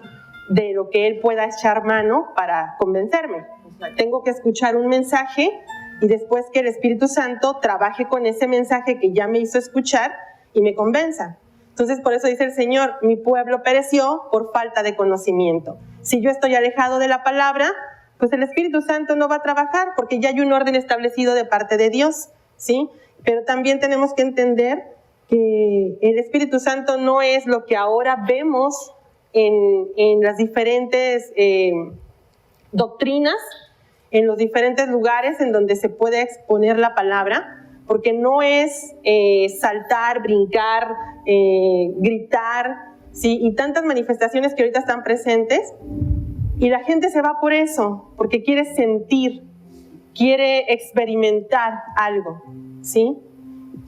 de lo que Él pueda echar mano para convencerme. O sea, tengo que escuchar un mensaje y después que el Espíritu Santo trabaje con ese mensaje que ya me hizo escuchar y me convenza. Entonces, por eso dice el Señor, mi pueblo pereció por falta de conocimiento. Si yo estoy alejado de la palabra, pues el Espíritu Santo no va a trabajar porque ya hay un orden establecido de parte de Dios, ¿sí? Pero también tenemos que entender que el Espíritu Santo no es lo que ahora vemos en las diferentes doctrinas, en los diferentes lugares en donde se puede exponer la palabra, porque no es saltar, brincar, gritar, ¿sí? Y tantas manifestaciones que ahorita están presentes. Y la gente se va por eso, porque quiere sentir, quiere experimentar algo, ¿sí?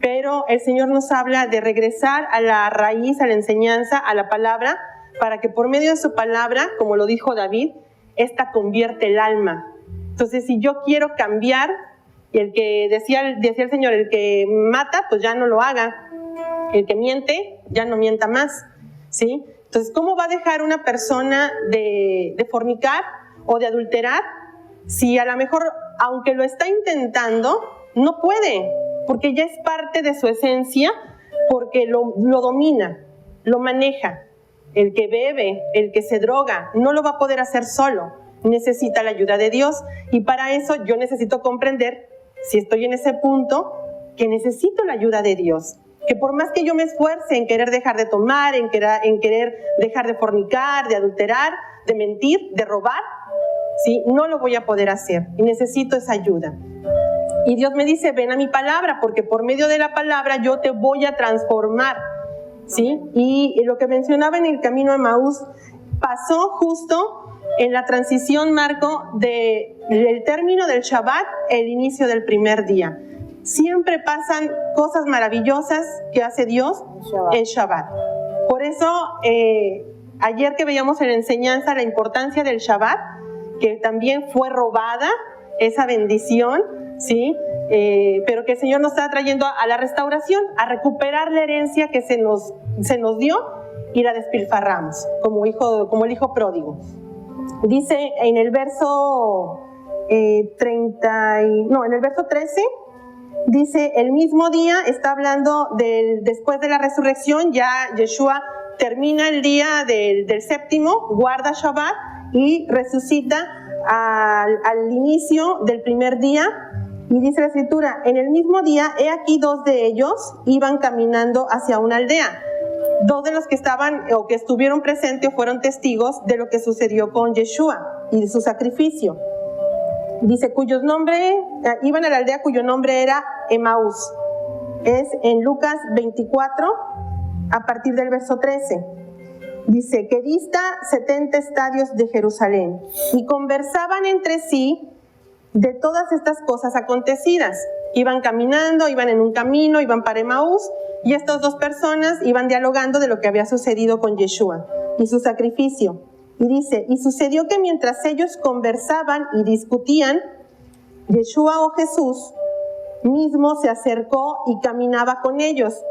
Pero el Señor nos habla de regresar a la raíz, a la enseñanza, a la palabra, para que por medio de su palabra, como lo dijo David, esta convierte el alma. Entonces, si yo quiero cambiar, y el que decía el Señor, el que mata, pues ya no lo haga. El que miente, ya no mienta más, ¿sí? Entonces, ¿cómo va a dejar una persona de fornicar o de adulterar si a lo mejor, aunque lo está intentando, no puede? Porque ya es parte de su esencia, porque lo domina, lo maneja. El que bebe, el que se droga, no lo va a poder hacer solo. Necesita la ayuda de Dios. Y para eso yo necesito comprender, si estoy en ese punto, que necesito la ayuda de Dios. Que por más que yo me esfuerce en querer dejar de tomar, en querer dejar de fornicar, de adulterar, de mentir, de robar, ¿sí? No lo voy a poder hacer y necesito esa ayuda. Y Dios me dice, ven a mi palabra, porque por medio de la palabra yo te voy a transformar, ¿sí? Y lo que mencionaba en el Camino a Emaús pasó justo en la transición, Marco, del término del Shabbat, el inicio del primer día. Siempre pasan cosas maravillosas que hace Dios en Shabbat. Por eso, ayer que veíamos en la enseñanza la importancia del Shabbat, que también fue robada esa bendición, ¿sí? Pero que el Señor nos está trayendo a la restauración, a recuperar la herencia que se nos dio y la despilfarramos, como el hijo pródigo. Dice en el verso en el verso 13, dice, el mismo día, está hablando después de la resurrección, ya Yeshua termina el día del séptimo, guarda Shabbat y resucita al inicio del primer día. Y dice la Escritura, en el mismo día, he aquí 2 de ellos iban caminando hacia una aldea. 2 de los que estaban o que estuvieron presentes o fueron testigos de lo que sucedió con Yeshua y de su sacrificio. Dice, cuyos nombres, iban a la aldea cuyo nombre era Emaús. Es en Lucas 24, a partir del verso 13. Dice, que dista 70 estadios de Jerusalén. Y conversaban entre sí de todas estas cosas acontecidas. Iban caminando, iban en un camino, iban para Emaús, y estas 2 personas iban dialogando de lo que había sucedido con Yeshua y su sacrificio. Y dice, y sucedió que mientras ellos conversaban y discutían, Yeshua o Jesús mismo se acercó y caminaba con ellos.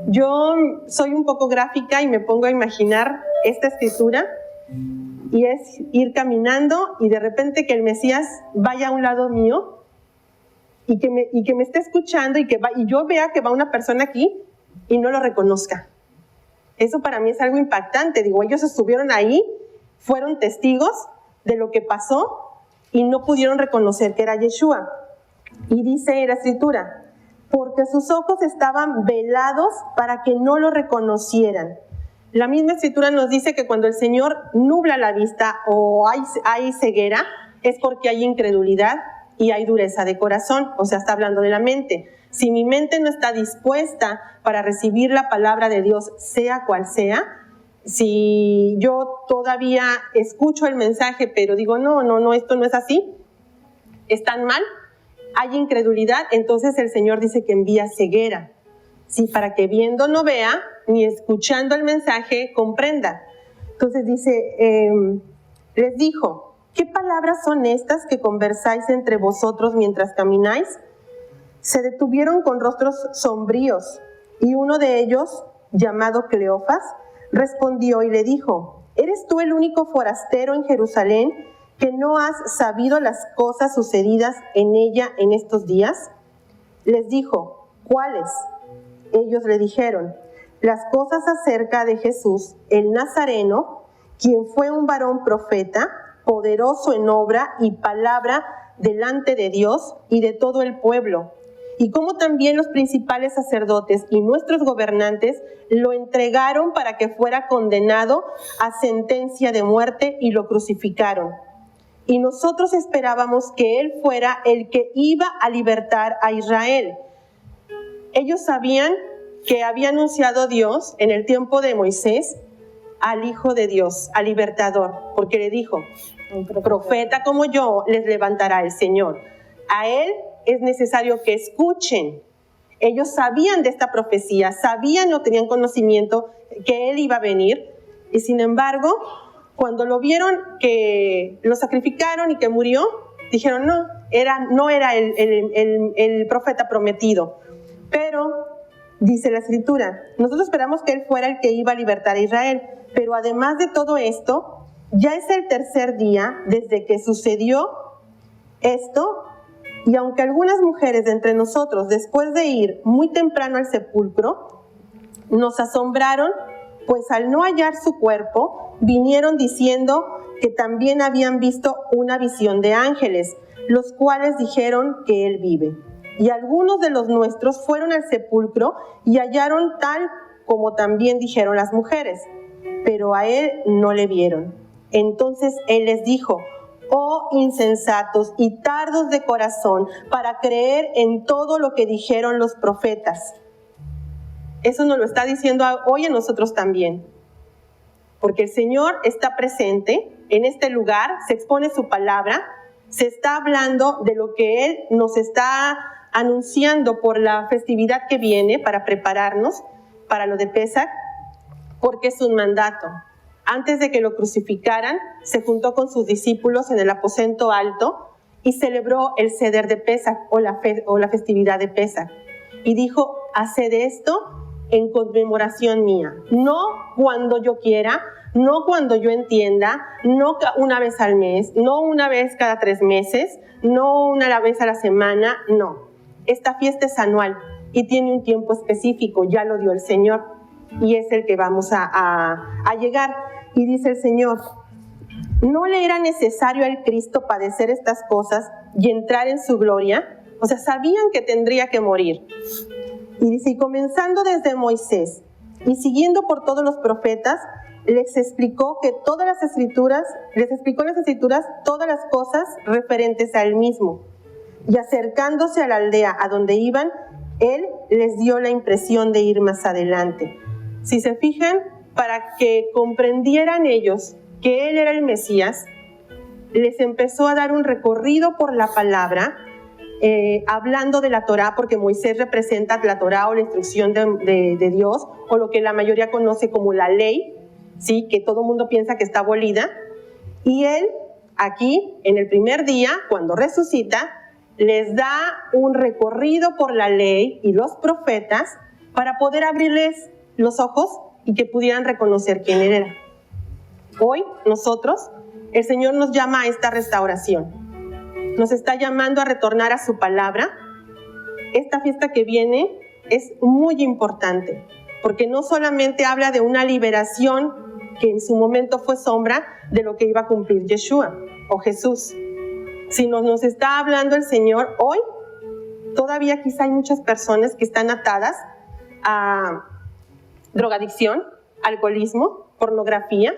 Yo soy un poco gráfica y me pongo a imaginar esta escritura y es ir caminando y de repente que el Mesías vaya a un lado mío y que me esté escuchando y yo vea que va una persona aquí y no lo reconozca. Eso para mí es algo impactante. Digo, ellos estuvieron ahí, fueron testigos de lo que pasó y no pudieron reconocer que era Yeshua. Y dice la escritura, porque sus ojos estaban velados para que no lo reconocieran. La misma escritura nos dice que cuando el Señor nubla la vista o hay ceguera, es porque hay incredulidad y hay dureza de corazón. O sea, está hablando de la mente. Si mi mente no está dispuesta para recibir la palabra de Dios, sea cual sea, si yo todavía escucho el mensaje, pero digo, no, esto no es así, es tan mal, hay incredulidad, entonces el Señor dice que envía ceguera, ¿sí? Para que viendo no vea, ni escuchando el mensaje comprenda. Entonces dice, les dijo, ¿qué palabras son estas que conversáis entre vosotros mientras camináis? Se detuvieron con rostros sombríos, y uno de ellos, llamado Cleofas, respondió y le dijo, ¿eres tú el único forastero en Jerusalén que no has sabido las cosas sucedidas en ella en estos días? Les dijo, ¿cuáles? Ellos le dijeron, las cosas acerca de Jesús, el Nazareno, quien fue un varón profeta, poderoso en obra y palabra delante de Dios y de todo el pueblo, y como también los principales sacerdotes y nuestros gobernantes lo entregaron para que fuera condenado a sentencia de muerte y lo crucificaron. Y nosotros esperábamos que él fuera el que iba a libertar a Israel. Ellos sabían que había anunciado Dios en el tiempo de Moisés al Hijo de Dios, al libertador, porque le dijo, profeta como yo les levantará el Señor. A él es necesario que escuchen. Ellos sabían de esta profecía, sabían o tenían conocimiento que él iba a venir, y sin embargo, cuando lo vieron que lo sacrificaron y que murió, dijeron no era el profeta prometido. Pero dice la escritura, nosotros esperamos que él fuera el que iba a libertar a Israel, pero además de todo esto, ya es el tercer día desde que sucedió esto. Y aunque algunas mujeres de entre nosotros, después de ir muy temprano al sepulcro, nos asombraron, pues al no hallar su cuerpo, vinieron diciendo que también habían visto una visión de ángeles, los cuales dijeron que él vive. Y algunos de los nuestros fueron al sepulcro y hallaron tal como también dijeron las mujeres, pero a él no le vieron. Entonces él les dijo, oh insensatos y tardos de corazón para creer en todo lo que dijeron los profetas. Eso nos lo está diciendo hoy a nosotros también, porque el Señor está presente en este lugar, se expone su palabra, se está hablando de lo que Él nos está anunciando por la festividad que viene para prepararnos para lo de Pesaj, porque es un mandato. Antes de que lo crucificaran, se juntó con sus discípulos en el aposento alto y celebró el Seder de Pesaj o la festividad de Pesaj. Y dijo, haced esto en conmemoración mía. No cuando yo quiera, no cuando yo entienda, no una vez al mes, no una vez cada 3 meses, no una vez a la semana, no. Esta fiesta es anual y tiene un tiempo específico, ya lo dio el Señor y es el que vamos a llegar. Y dice el Señor, ¿no le era necesario al Cristo padecer estas cosas y entrar en su gloria? O sea, sabían que tendría que morir. Y dice, y comenzando desde Moisés y siguiendo por todos los profetas, les explicó en las escrituras todas las cosas referentes a él mismo. Y acercándose a la aldea a donde iban, él les dio la impresión de ir más adelante. Si se fijan, para que comprendieran ellos que él era el Mesías, les empezó a dar un recorrido por la palabra, hablando de la Torá, porque Moisés representa la Torá o la instrucción de Dios, o lo que la mayoría conoce como la ley, ¿sí? Que todo el mundo piensa que está abolida. Y él, aquí, en el primer día, cuando resucita, les da un recorrido por la ley y los profetas para poder abrirles los ojos y que pudieran reconocer quién Él era. Hoy, nosotros, el Señor nos llama a esta restauración. Nos está llamando a retornar a su palabra. Esta fiesta que viene es muy importante, porque no solamente habla de una liberación que en su momento fue sombra de lo que iba a cumplir Yeshua o Jesús, sino nos está hablando el Señor hoy. Todavía quizá hay muchas personas que están atadas a drogadicción, alcoholismo, pornografía,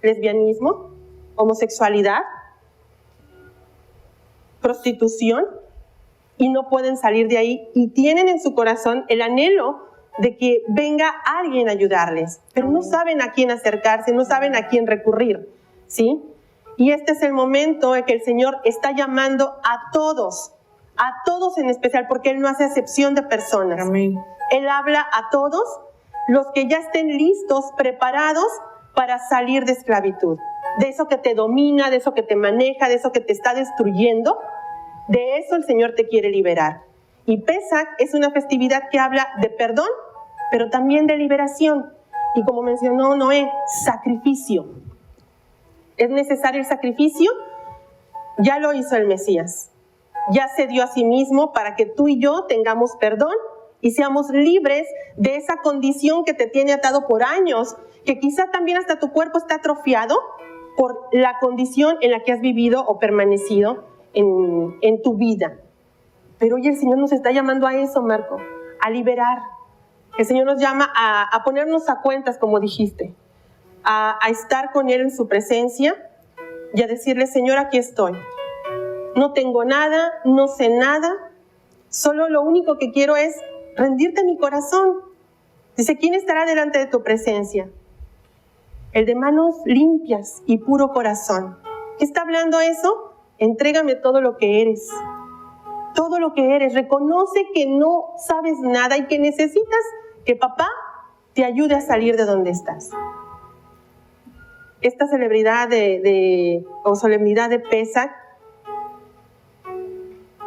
lesbianismo, homosexualidad, prostitución, y no pueden salir de ahí y tienen en su corazón el anhelo de que venga alguien a ayudarles, pero no saben a quién acercarse, no saben a quién recurrir, ¿sí? Y este es el momento en que el Señor está llamando a todos en especial, porque Él no hace acepción de personas. Amén. Él habla a todos los que ya estén listos, preparados para salir de esclavitud, de eso que te domina, de eso que te maneja, de eso que te está destruyendo. De eso el Señor te quiere liberar. Y Pesach es una festividad que habla de perdón, pero también de liberación. Y como mencionó Noé, sacrificio. ¿Es necesario el sacrificio? Ya lo hizo el Mesías. Ya se dio a sí mismo para que tú y yo tengamos perdón y seamos libres de esa condición que te tiene atado por años, que quizá también hasta tu cuerpo está atrofiado por la condición en la que has vivido o permanecido en tu vida. Pero hoy el Señor nos está llamando a eso, Marco, a liberar. El Señor nos llama a ponernos a cuentas, como dijiste, a estar con Él en su presencia y a decirle: Señor, aquí estoy. No tengo nada, no sé nada, solo lo único que quiero es rendirte mi corazón. Dice: ¿quién estará delante de tu presencia? El de manos limpias y puro corazón. ¿Qué está hablando eso? Entrégame todo lo que eres. Todo lo que eres. Reconoce que no sabes nada y que necesitas que papá te ayude a salir de donde estás. Esta celebridad o solemnidad de Pesach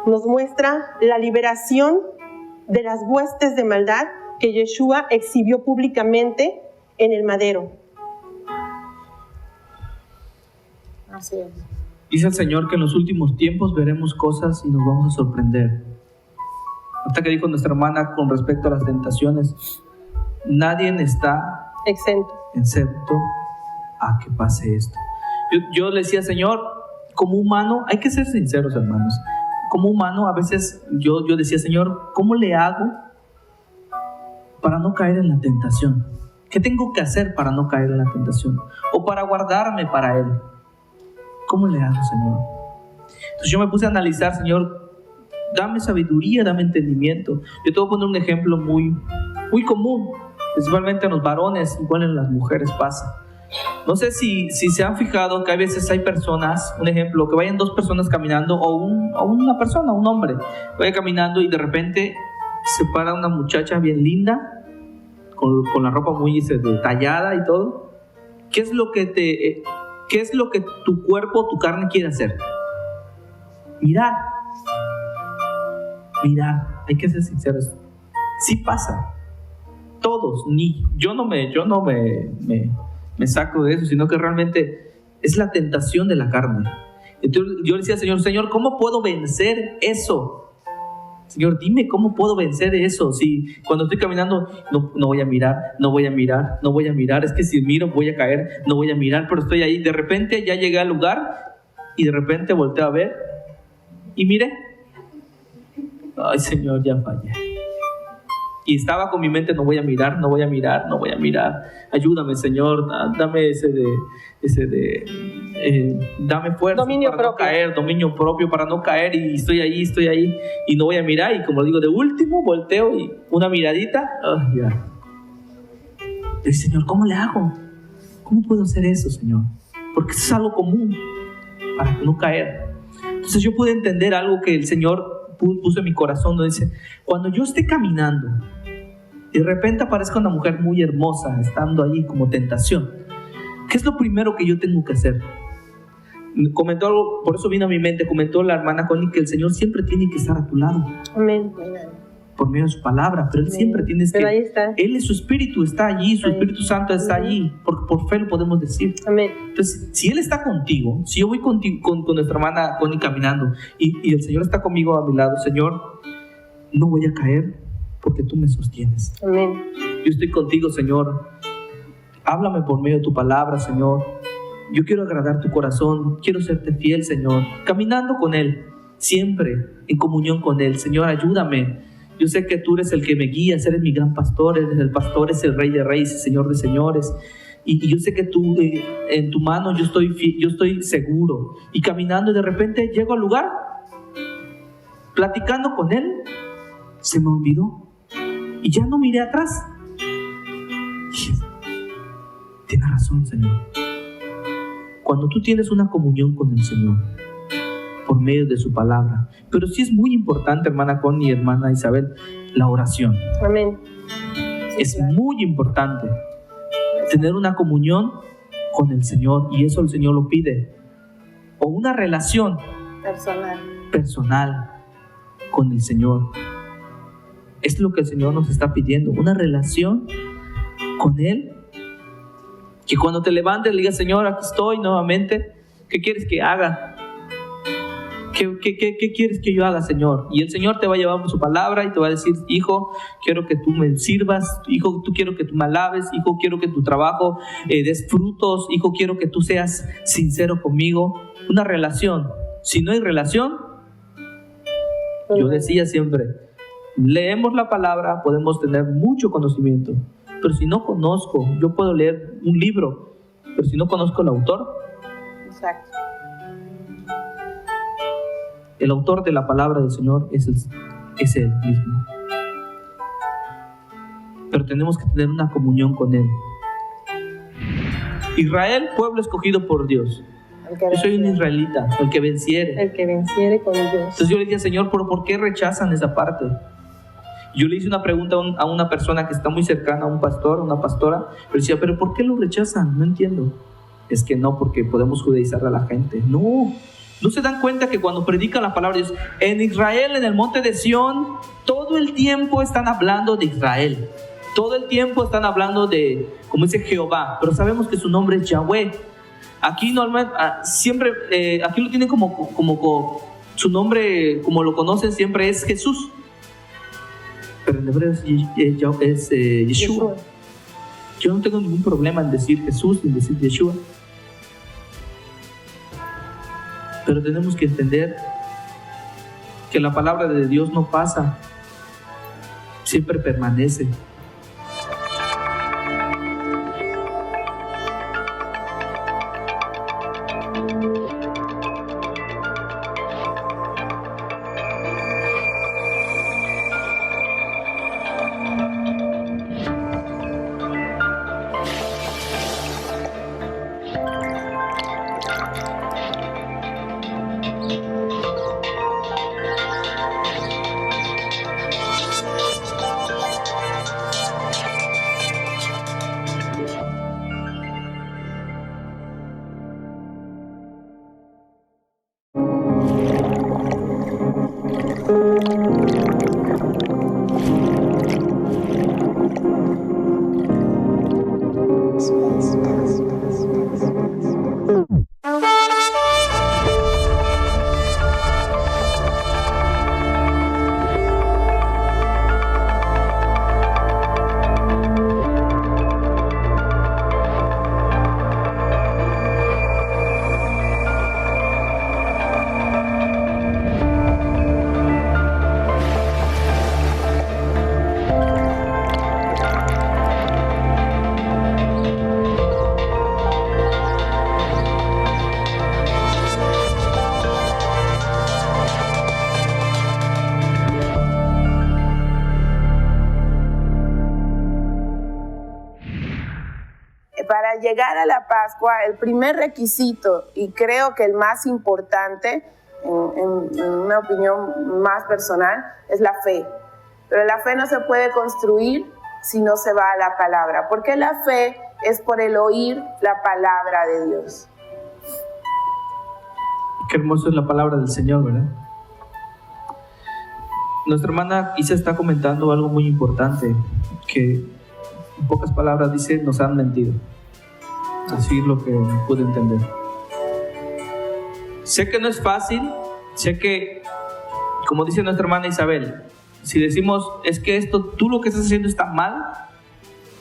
nos muestra la liberación de las huestes de maldad que Yeshua exhibió públicamente en el madero. Así es. Dice el Señor que en los últimos tiempos veremos cosas y nos vamos a sorprender. Ahorita que dijo nuestra hermana con respecto a las tentaciones, nadie está excepto a que pase esto. Yo le decía: Señor, como humano, hay que ser sinceros, hermanos. Como humano, a veces yo decía: Señor, ¿cómo le hago para no caer en la tentación? ¿Qué tengo que hacer para no caer en la tentación? O para guardarme para Él. ¿Cómo le hago, Señor? Entonces yo me puse a analizar: Señor, dame sabiduría, dame entendimiento. Yo te voy a poner un ejemplo muy común, principalmente en los varones, igual en las mujeres pasa. No sé si se han fijado que a veces hay personas, un ejemplo, que vayan dos personas caminando, o una persona, un hombre, vaya caminando y de repente se para una muchacha bien linda, con la ropa muy detallada y todo. ¿Qué es lo que tu cuerpo, tu carne quiere hacer? Mirar. Hay que ser sinceros. Sí pasa. Todos. Yo no me saco de eso, sino que realmente es la tentación de la carne. Entonces yo le decía: Señor, ¿cómo puedo vencer eso? Señor, dime cómo puedo vencer eso. Si cuando estoy caminando no voy a mirar, es que si miro voy a caer, no voy a mirar, pero estoy ahí. De repente ya llegué al lugar y de repente volteo a ver y miré. Ay, Señor, ya fallé. Y estaba con mi mente: no voy a mirar. Ayúdame, Señor, dame dame fuerza para no caer, dominio propio para no caer. Y estoy ahí y no voy a mirar. Y como digo, de último volteo y una miradita. Ya. Y Señor, ¿cómo le hago? ¿Cómo puedo hacer eso, Señor? Porque eso es algo común para no caer. Entonces yo pude entender algo que el Señor puso en mi corazón, ¿no? Dice: cuando yo esté caminando y de repente aparezca una mujer muy hermosa estando ahí como tentación, ¿qué es lo primero que yo tengo que hacer? Comentó algo, por eso vino a mi mente, comentó la hermana Connie, que el Señor siempre tiene que estar a tu lado. Amén. por medio de su palabra, pero Él siempre tienes Pero ahí que... está. Él es su Espíritu, está allí, su Ahí. Espíritu Santo está allí, por fe lo podemos decir. Amén. Entonces, si Él está contigo, si yo voy contigo, con nuestra hermana Connie caminando y el Señor está conmigo a mi lado, Señor, no voy a caer porque tú me sostienes. Amén. Yo estoy contigo, Señor. Háblame por medio de tu palabra, Señor. Yo quiero agradar tu corazón, quiero serte fiel, Señor. Caminando con Él, siempre en comunión con Él. Señor, ayúdame. Yo sé que tú eres el que me guías, eres mi gran pastor, eres el pastor, es el Rey de Reyes, el Señor de Señores. Y yo sé que tú, en tu mano, yo estoy seguro. Y caminando, y de repente llego al lugar, platicando con Él, se me olvidó. Y ya no miré atrás. Dije, tienes razón, Señor. Cuando tú tienes una comunión con el Señor, por medio de su palabra, pero sí es muy importante, hermana Connie y hermana Isabel, la oración. Amén. Es muy importante tener una comunión con el Señor, y eso el Señor lo pide. O una relación personal con el Señor. Es lo que el Señor nos está pidiendo, una relación con Él. Que cuando te levantes le digas, Señor, aquí estoy nuevamente. ¿Qué quieres que haga? ¿Qué quieres que yo haga, Señor? Y el Señor te va a llevar su palabra y te va a decir, hijo, quiero que tú me sirvas. Hijo, tú quiero que tú me alabes. Hijo, quiero que tu trabajo des frutos. Hijo, quiero que tú seas sincero conmigo. Una relación. Si no hay relación, yo decía siempre, leemos la palabra, podemos tener mucho conocimiento, pero si no conozco, yo puedo leer un libro, pero si no conozco el autor, Exacto. el autor de la palabra del Señor es Él mismo. Pero tenemos que tener una comunión con Él. Israel, pueblo escogido por Dios. Yo soy un israelita, el que venciere. El que venciere con Dios. Entonces yo le dije, Señor, ¿pero por qué rechazan esa parte? Yo le hice una pregunta a una persona que está muy cercana, a un pastor, a una pastora, pero decía, ¿pero por qué lo rechazan? No entiendo. Es que no, porque podemos judaizar a la gente. No se dan cuenta que cuando predican la palabra de Dios, en Israel, en el monte de Sión, todo el tiempo están hablando de Israel. Todo el tiempo están hablando de, como dice Jehová, pero sabemos que su nombre es Yahweh. Aquí normalmente, siempre, aquí lo tienen como su nombre, como lo conocen siempre, es Jesús. Pero en hebreo es Yeshua. Yo no tengo ningún problema en decir Jesús, en decir Yeshua. Pero tenemos que entender que la palabra de Dios no pasa, siempre permanece. Para llegar a la Pascua, el primer requisito, y creo que el más importante, en una opinión más personal, es la fe. Pero la fe no se puede construir si no se va a la palabra, porque la fe es por el oír la palabra de Dios. Qué hermoso es la palabra del Señor, ¿verdad? Nuestra hermana Isa está comentando algo muy importante, que en pocas palabras dice, nos han mentido. Así es lo que pude entender. Sé que no es fácil, sé que, como dice nuestra hermana Isabel, si decimos, es que esto, tú lo que estás haciendo está mal,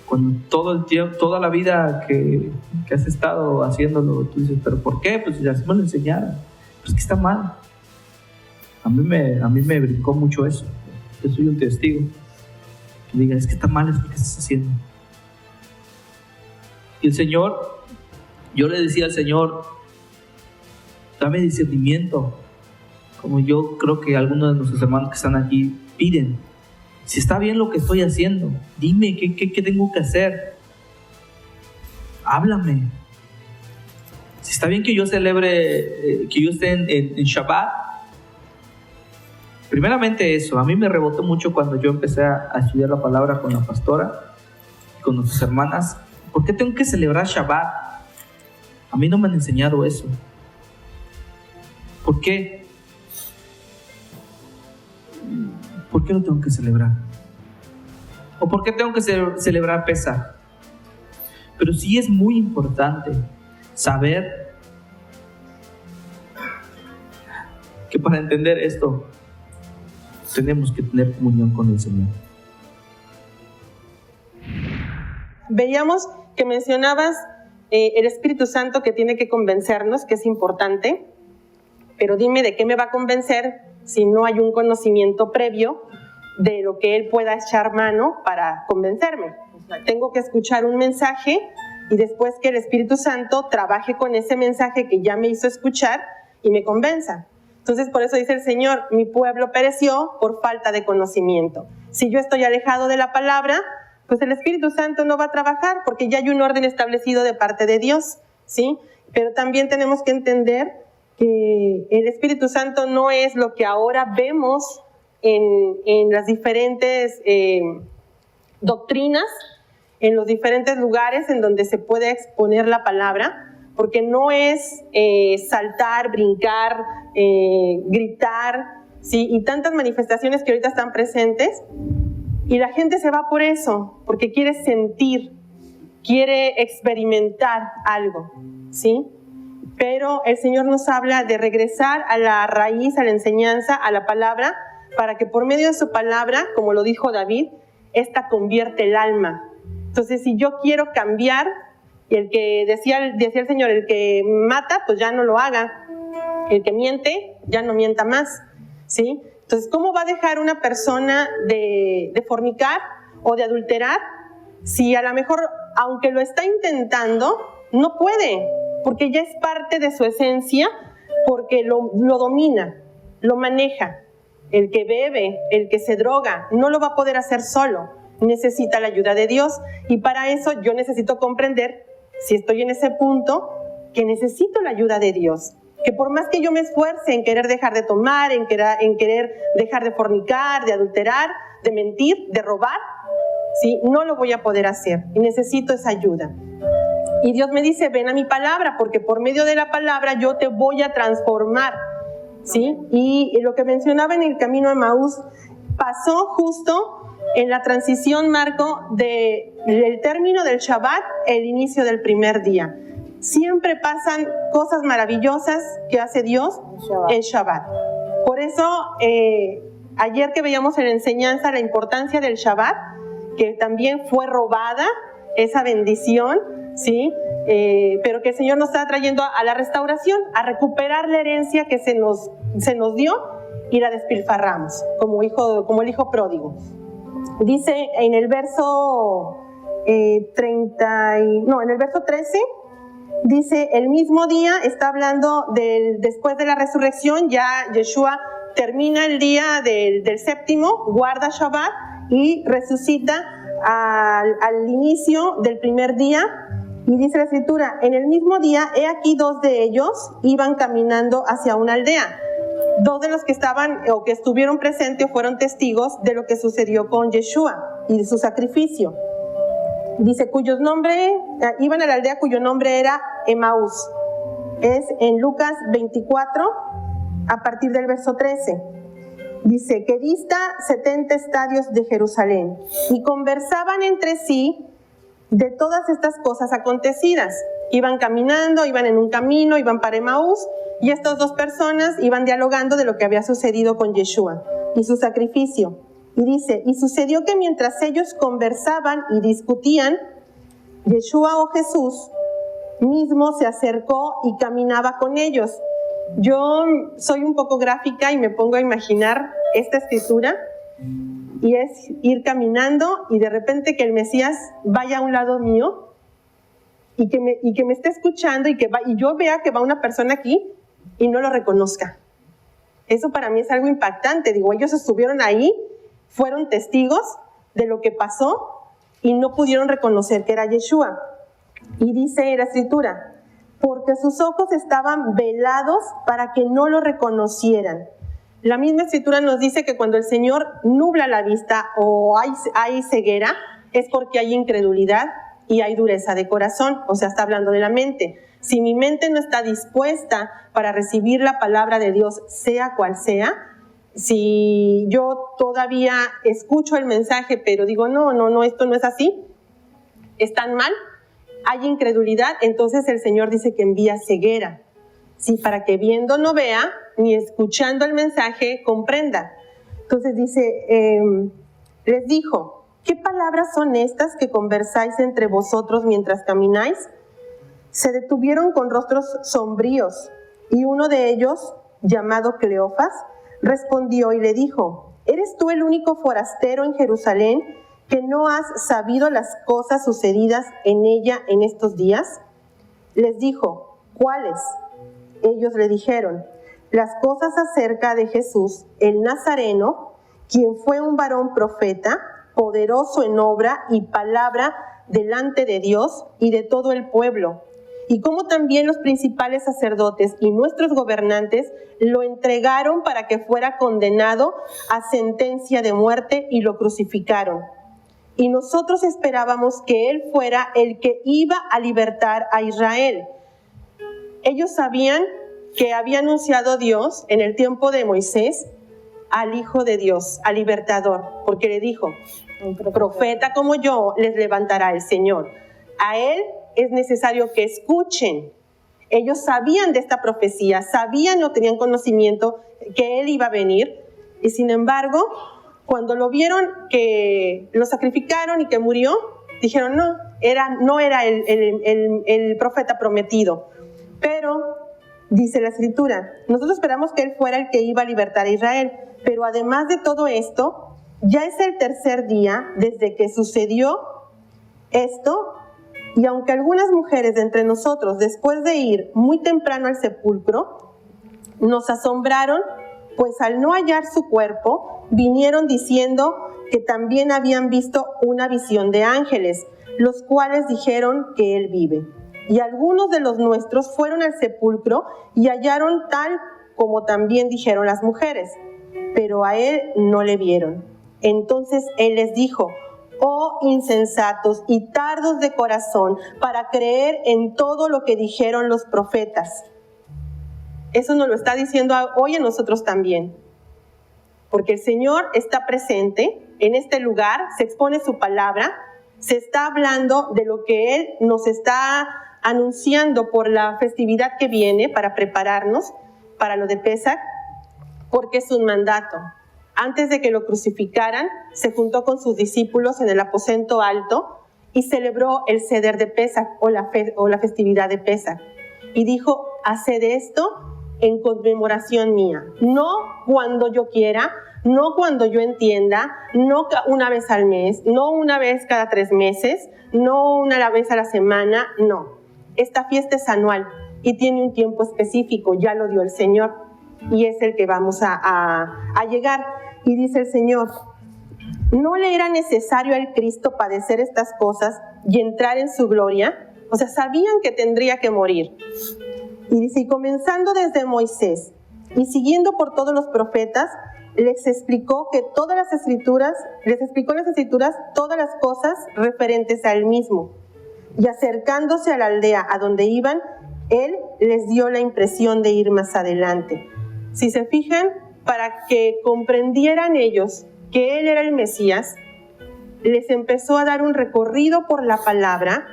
cuando todo el tiempo, toda la vida que has estado haciéndolo, tú dices, ¿pero por qué? Pues ya se me lo enseñaron. Pues que está mal. A mí me brincó mucho eso. Yo soy un testigo. Que diga, es que está mal esto que estás haciendo. Y el Señor, yo le decía al Señor, dame discernimiento, como yo creo que algunos de nuestros hermanos que están aquí piden. Si está bien lo que estoy haciendo, dime qué tengo que hacer. Háblame. Si está bien que yo celebre, que yo esté en Shabbat. Primeramente eso, a mí me rebotó mucho cuando yo empecé a estudiar la palabra con la pastora, con nuestras hermanas. ¿Por qué tengo que celebrar Shabbat? A mí no me han enseñado eso. ¿Por qué? ¿Por qué lo tengo que celebrar? ¿O por qué tengo que celebrar Pesaj? Pero sí es muy importante saber que para entender esto tenemos que tener comunión con el Señor. Veíamos que mencionabas el Espíritu Santo que tiene que convencernos, que es importante, pero dime de qué me va a convencer si no hay un conocimiento previo de lo que Él pueda echar mano para convencerme. Tengo que escuchar un mensaje y después que el Espíritu Santo trabaje con ese mensaje que ya me hizo escuchar y me convenza. Entonces, por eso dice el Señor, mi pueblo pereció por falta de conocimiento. Si yo estoy alejado de la palabra, pues el Espíritu Santo no va a trabajar porque ya hay un orden establecido de parte de Dios, ¿sí? Pero también tenemos que entender que el Espíritu Santo no es lo que ahora vemos en las diferentes doctrinas, en los diferentes lugares en donde se puede exponer la palabra, porque no es saltar, brincar, gritar, ¿sí? Y tantas manifestaciones que ahorita están presentes, y la gente se va por eso, porque quiere sentir, quiere experimentar algo, ¿sí? Pero el Señor nos habla de regresar a la raíz, a la enseñanza, a la palabra, para que por medio de su palabra, como lo dijo David, esta convierte el alma. Entonces, si yo quiero cambiar, y el que decía el Señor, el que mata, pues ya no lo haga. El que miente, ya no mienta más, ¿sí? Entonces, ¿cómo va a dejar una persona de fornicar o de adulterar si a lo mejor, aunque lo está intentando, no puede? Porque ya es parte de su esencia, porque lo domina, lo maneja. El que bebe, el que se droga, no lo va a poder hacer solo. Necesita la ayuda de Dios. Y para eso yo necesito comprender, si estoy en ese punto, que necesito la ayuda de Dios. Que por más que yo me esfuerce en querer dejar de tomar, en querer dejar de fornicar, de adulterar, de mentir, de robar, ¿sí? No lo voy a poder hacer y necesito esa ayuda. Y Dios me dice, ven a mi palabra, porque por medio de la palabra yo te voy a transformar, ¿sí? Y lo que mencionaba en el camino a Emaús pasó justo en la transición, Marco, del término del Shabbat, el inicio del primer día. Siempre pasan cosas maravillosas que hace Dios en Shabbat. Por eso, ayer que veíamos en la enseñanza la importancia del Shabbat, que también fue robada esa bendición, ¿sí? Pero que el Señor nos está trayendo a la restauración, a recuperar la herencia que se nos dio y la despilfarramos, como el hijo pródigo. Dice en el verso en el verso 13, dice, el mismo día, está hablando después de la resurrección, ya Yeshua termina el día del séptimo, guarda Shabbat y resucita al inicio del primer día. Y dice la Escritura, en el mismo día, he aquí 2 de ellos iban caminando hacia una aldea. 2 de los que estaban o que estuvieron presentes fueron testigos de lo que sucedió con Yeshua y de su sacrificio. Dice, cuyos nombres, iban a la aldea cuyo nombre era Emaús. Es en Lucas 24, a partir del verso 13. Dice que dista 70 estadios de Jerusalén, y conversaban entre sí de todas estas cosas acontecidas. Iban caminando, iban en un camino, iban para Emaús, y estas dos personas iban dialogando de lo que había sucedido con Yeshua y su sacrificio. Y dice, y sucedió que mientras ellos conversaban y discutían, Yeshua o Jesús mismo se acercó y caminaba con ellos. Yo soy un poco gráfica y me pongo a imaginar esta escritura, y es ir caminando y de repente que el Mesías vaya a un lado mío y que me esté escuchando y yo vea que va una persona aquí y no lo reconozca. Eso para mí es algo impactante. Digo, ellos estuvieron ahí, fueron testigos de lo que pasó y no pudieron reconocer que era Yeshua. Y dice la escritura, porque sus ojos estaban velados para que no lo reconocieran. La misma escritura nos dice que cuando el Señor nubla la vista o hay ceguera, es porque hay incredulidad y hay dureza de corazón. O sea, está hablando de la mente. Si mi mente no está dispuesta para recibir la palabra de Dios, sea cual sea, si yo todavía escucho el mensaje, pero digo, no, esto no es así, es tan mal, hay incredulidad, entonces el Señor dice que envía ceguera. Sí, para que viendo no vea, ni escuchando el mensaje comprenda. Entonces dice, les dijo, ¿qué palabras son estas que conversáis entre vosotros mientras camináis? Se detuvieron con rostros sombríos, y uno de ellos, llamado Cleofas, respondió y le dijo, ¿eres tú el único forastero en Jerusalén que no has sabido las cosas sucedidas en ella en estos días? Les dijo, ¿cuáles? Ellos le dijeron, las cosas acerca de Jesús, el Nazareno, quien fue un varón profeta, poderoso en obra y palabra delante de Dios y de todo el pueblo, y cómo también los principales sacerdotes y nuestros gobernantes lo entregaron para que fuera condenado a sentencia de muerte y lo crucificaron. Y nosotros esperábamos que él fuera el que iba a libertar a Israel. Ellos sabían que había anunciado Dios en el tiempo de Moisés al Hijo de Dios, al libertador, porque le dijo, profeta como yo les levantará el Señor. A él es necesario que escuchen. Ellos sabían de esta profecía, sabían o tenían conocimiento que él iba a venir, y sin embargo, cuando lo vieron que lo sacrificaron y que murió, dijeron no era el profeta prometido. Pero dice la escritura, nosotros esperamos que él fuera el que iba a libertar a Israel, pero además de todo esto, ya es el tercer día desde que sucedió esto, y aunque algunas mujeres de entre nosotros, después de ir muy temprano al sepulcro, nos asombraron, pues al no hallar su cuerpo, vinieron diciendo que también habían visto una visión de ángeles, los cuales dijeron que él vive. Y algunos de los nuestros fueron al sepulcro y hallaron tal como también dijeron las mujeres, pero a él no le vieron. Entonces él les dijo, oh insensatos y tardos de corazón para creer en todo lo que dijeron los profetas. Eso nos lo está diciendo hoy a nosotros también, porque el Señor está presente en este lugar, se expone su palabra, se está hablando de lo que Él nos está anunciando por la festividad que viene para prepararnos para lo de Pesaj, porque es un mandato. Antes de que lo crucificaran, se juntó con sus discípulos en el aposento alto y celebró el Seder de Pesaj o la festividad de Pesaj. Y dijo, haced esto en conmemoración mía, no cuando yo quiera, no cuando yo entienda, no una vez al mes, no una vez cada 3 meses, no una vez a la semana, no. Esta fiesta es anual y tiene un tiempo específico, ya lo dio el Señor y es el que vamos a llegar. Y dice el Señor, ¿no le era necesario al Cristo padecer estas cosas y entrar en su gloria? O sea, sabían que tendría que morir. Y dice, y comenzando desde Moisés y siguiendo por todos los profetas, les explicó en las escrituras todas las cosas referentes a él mismo. Y acercándose a la aldea a donde iban, él les dio la impresión de ir más adelante. Si se fijan, para que comprendieran ellos que Él era el Mesías, les empezó a dar un recorrido por la palabra,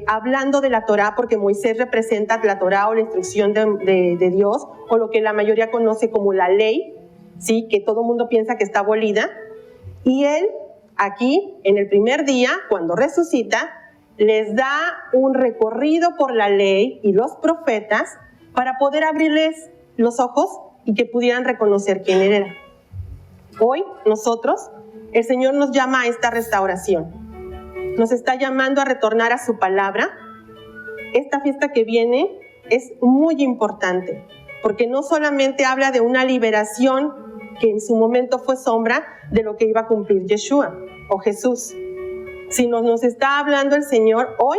hablando de la Torá, porque Moisés representa la Torá o la instrucción de Dios, o lo que la mayoría conoce como la ley, ¿sí? Que todo el mundo piensa que está abolida. Y Él, aquí, en el primer día, cuando resucita, les da un recorrido por la ley y los profetas para poder abrirles los ojos y que pudieran reconocer quién Él era. Hoy, nosotros, el Señor nos llama a esta restauración. Nos está llamando a retornar a su palabra. Esta fiesta que viene es muy importante, porque no solamente habla de una liberación que en su momento fue sombra de lo que iba a cumplir Yeshua o Jesús, sino nos está hablando el Señor hoy.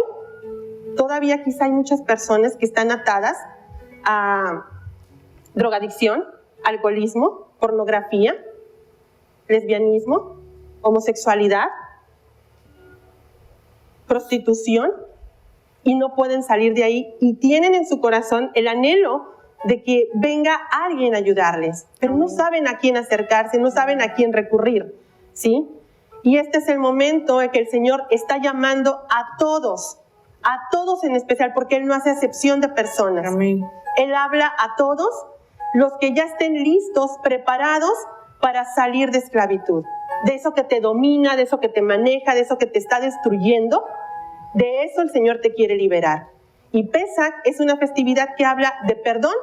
Todavía quizá hay muchas personas que están atadas a drogadicción, alcoholismo, pornografía, lesbianismo, homosexualidad, prostitución, y no pueden salir de ahí, y tienen en su corazón el anhelo de que venga alguien a ayudarles, pero no saben a quién acercarse, no saben a quién recurrir, ¿sí? Y este es el momento en que el Señor está llamando a todos en especial, porque Él no hace acepción de personas. Amén. Él habla a todos los que ya estén listos, preparados para salir de esclavitud, de eso que te domina, de eso que te maneja, de eso que te está destruyendo. De eso el Señor te quiere liberar. Y Pesach es una festividad que habla de perdón,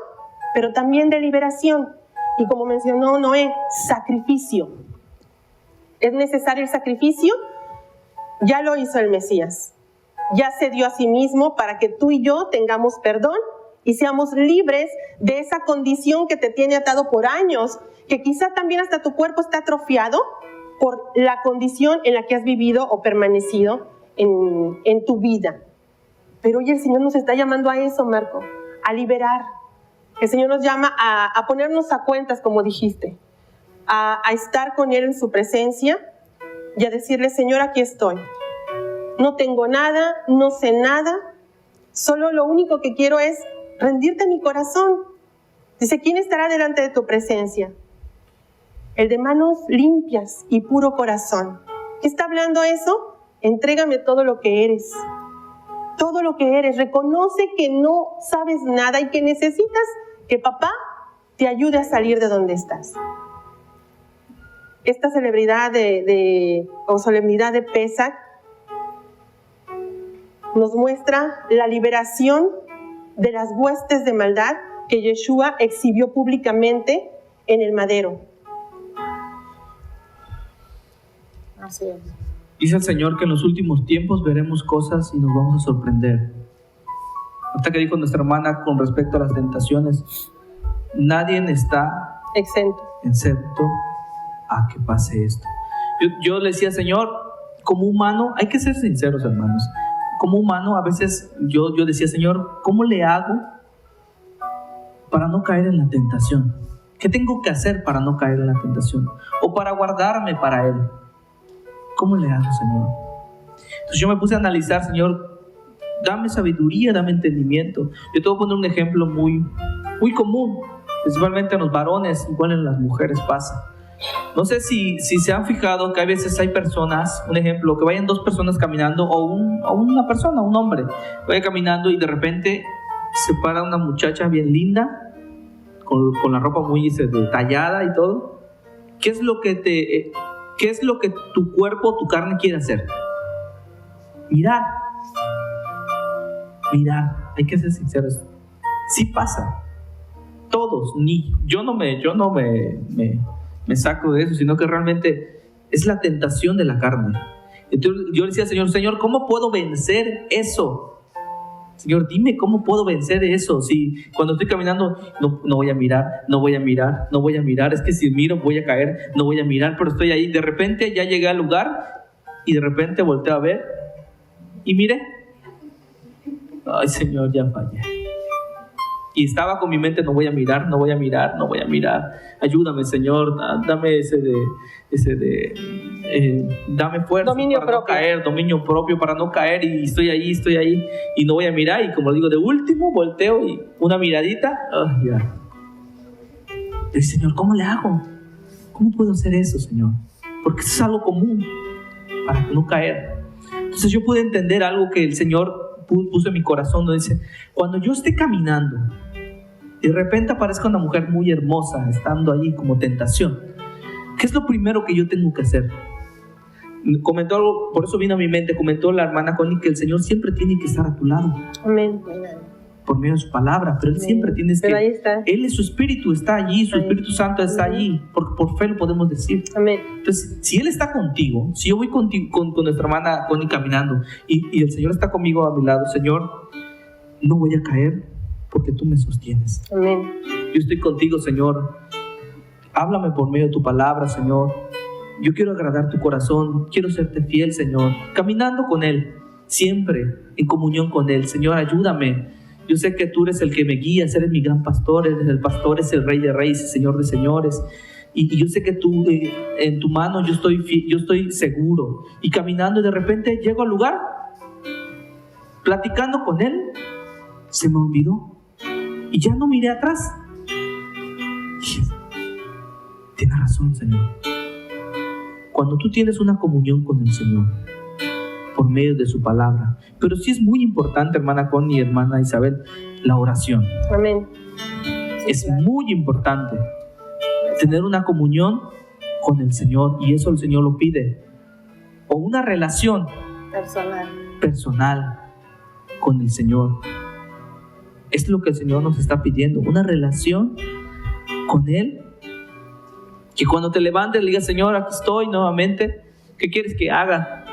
pero también de liberación. Y como mencionó Noé, sacrificio. ¿Es necesario el sacrificio? Ya lo hizo el Mesías. Ya se dio a sí mismo para que tú y yo tengamos perdón y seamos libres de esa condición que te tiene atado por años, que quizá también hasta tu cuerpo está atrofiado por la condición en la que has vivido o permanecido en tu vida. Pero hoy el Señor nos está llamando a eso, Marco, a liberar. El Señor nos llama a ponernos a cuentas, como dijiste, a estar con Él en su presencia y a decirle: Señor, aquí estoy. No tengo nada, no sé nada, solo lo único que quiero es rendirte mi corazón. Dice: ¿quién estará delante de tu presencia? El de manos limpias y puro corazón. ¿Qué está hablando eso? Entrégame todo lo que eres. Todo lo que eres. Reconoce que no sabes nada y que necesitas que papá te ayude a salir de donde estás. Esta celebridad o solemnidad de Pesach nos muestra la liberación de las huestes de maldad que Yeshua exhibió públicamente en el madero. Así es. Dice el Señor que en los últimos tiempos veremos cosas y nos vamos a sorprender. Ahorita que dijo nuestra hermana con respecto a las tentaciones, nadie está excepto a que pase esto. Yo le decía: Señor, como humano, hay que ser sinceros, hermanos. Como humano, a veces yo decía: Señor, ¿cómo le hago para no caer en la tentación? ¿Qué tengo que hacer para no caer en la tentación? O para guardarme para Él. ¿Cómo le hago, Señor? Entonces yo me puse a analizar: Señor, dame sabiduría, dame entendimiento. Yo te voy a poner un ejemplo muy común, principalmente en los varones, igual en las mujeres pasa. No sé si se han fijado que a veces hay personas, un ejemplo, que vayan dos personas caminando, o una persona, un hombre, vaya caminando y de repente se para una muchacha bien linda, con la ropa muy detallada y todo. ¿Qué es lo que tu cuerpo, tu carne quiere hacer? Mirar. Hay que ser sinceros. Sí pasa. Todos. Yo no me saco de eso, sino que realmente es la tentación de la carne. Entonces yo le decía: Señor, ¿cómo puedo vencer eso? Señor, dime cómo puedo vencer eso. Si cuando estoy caminando no voy a mirar, es que si miro voy a caer, no voy a mirar, pero estoy ahí. De repente ya llegué al lugar y de repente volteo a ver y miré. Ay, Señor, ya fallé. Y estaba con mi mente: no voy a mirar. Ayúdame, Señor, dame dame fuerza dominio para propio. No caer, dominio propio para no caer, y estoy ahí y no voy a mirar, y como digo, de último volteo y una miradita, ya. Le dije, Señor, ¿cómo le hago? ¿Cómo puedo hacer eso, Señor? Porque eso es algo común para no caer. Entonces yo pude entender algo que el Señor puso en mi corazón, donde dice, cuando yo esté caminando y de repente aparezca una mujer muy hermosa estando ahí como tentación, ¿qué es lo primero que yo tengo que hacer? Comentó algo, por eso vino a mi mente, comentó la hermana Connie que el Señor siempre tiene que estar a tu lado. Amén. Por medio de su palabra, pero Él siempre tienes que... Pero ahí está. Él es su Espíritu, está allí, su Espíritu Santo está allí, por fe lo podemos decir. Amén. Entonces, si Él está contigo, si yo voy contigo, con nuestra hermana Connie caminando y el Señor está conmigo a mi lado, Señor, no voy a caer porque tú me sostienes. Amén. Yo estoy contigo, Señor. Háblame por medio de tu palabra, Señor. Yo quiero agradar tu corazón, quiero serte fiel, Señor. Caminando con Él, siempre en comunión con Él. Señor, ayúdame. Yo sé que tú eres el que me guías, eres mi gran pastor, eres el pastor, es el Rey de Reyes, el Señor de Señores. Y yo sé que tú, en tu mano, yo estoy seguro. Y caminando, y de repente llego al lugar, platicando con Él, se me olvidó. Y ya no miré atrás. Tiene razón, Señor. Cuando tú tienes una comunión con el Señor, por medio de su palabra. Pero sí es muy importante, hermana Connie y hermana Isabel, la oración. Amén. Es muy importante tener una comunión con el Señor, y eso el Señor lo pide. O una relación personal con el Señor. Es lo que el Señor nos está pidiendo, una relación con Él. Que cuando te levantes le digas, Señor, aquí estoy nuevamente. ¿Qué quieres que haga?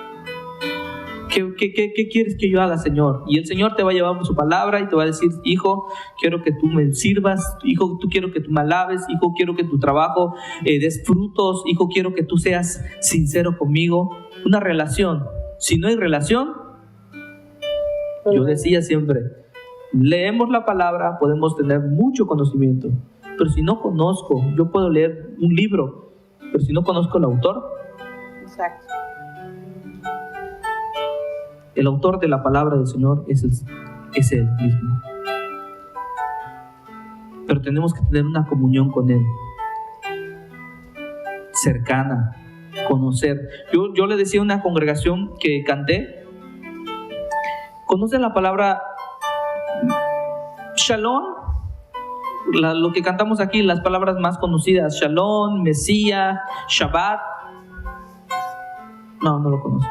¿Qué quieres que yo haga, Señor? Y el Señor te va a llevar por su palabra y te va a decir, hijo, quiero que tú me sirvas, hijo, tú quiero que tú me alabes, hijo, quiero que tu trabajo des frutos, hijo, quiero que tú seas sincero conmigo. Una relación. Si no hay relación, yo decía siempre, leemos la palabra, podemos tener mucho conocimiento, pero si no conozco, yo puedo leer un libro, pero si no conozco el autor, exacto. El autor de la palabra del Señor es Él mismo. Pero tenemos que tener una comunión con Él, cercana, conocer. Yo le decía a una congregación que canté, ¿conocen la palabra Shalom? Lo que cantamos aquí, las palabras más conocidas, Shalom, Mesías, Shabbat. No lo conozco.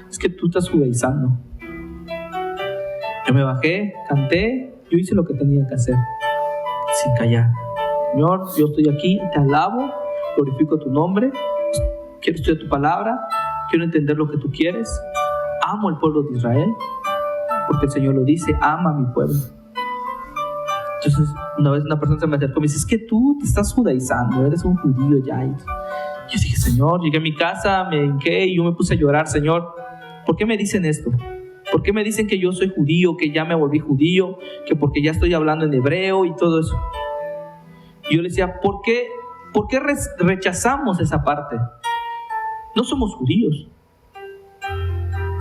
Es que tú estás judaizando. Yo me bajé, canté, yo hice lo que tenía que hacer, sin callar. Señor, yo estoy aquí, te alabo, glorifico tu nombre, quiero estudiar tu palabra, quiero entender lo que tú quieres. Amo al pueblo de Israel, porque el Señor lo dice, ama a mi pueblo. Entonces, una vez una persona se me acercó y me dice, es que tú te estás judaizando, eres un judío ya. Y yo dije, Señor, llegué a mi casa, me hinqué y yo me puse a llorar. Señor, ¿por qué me dicen esto? ¿Por qué me dicen que yo soy judío, que ya me volví judío, que porque ya estoy hablando en hebreo y todo eso? Y yo le decía, ¿por qué rechazamos esa parte? No somos judíos,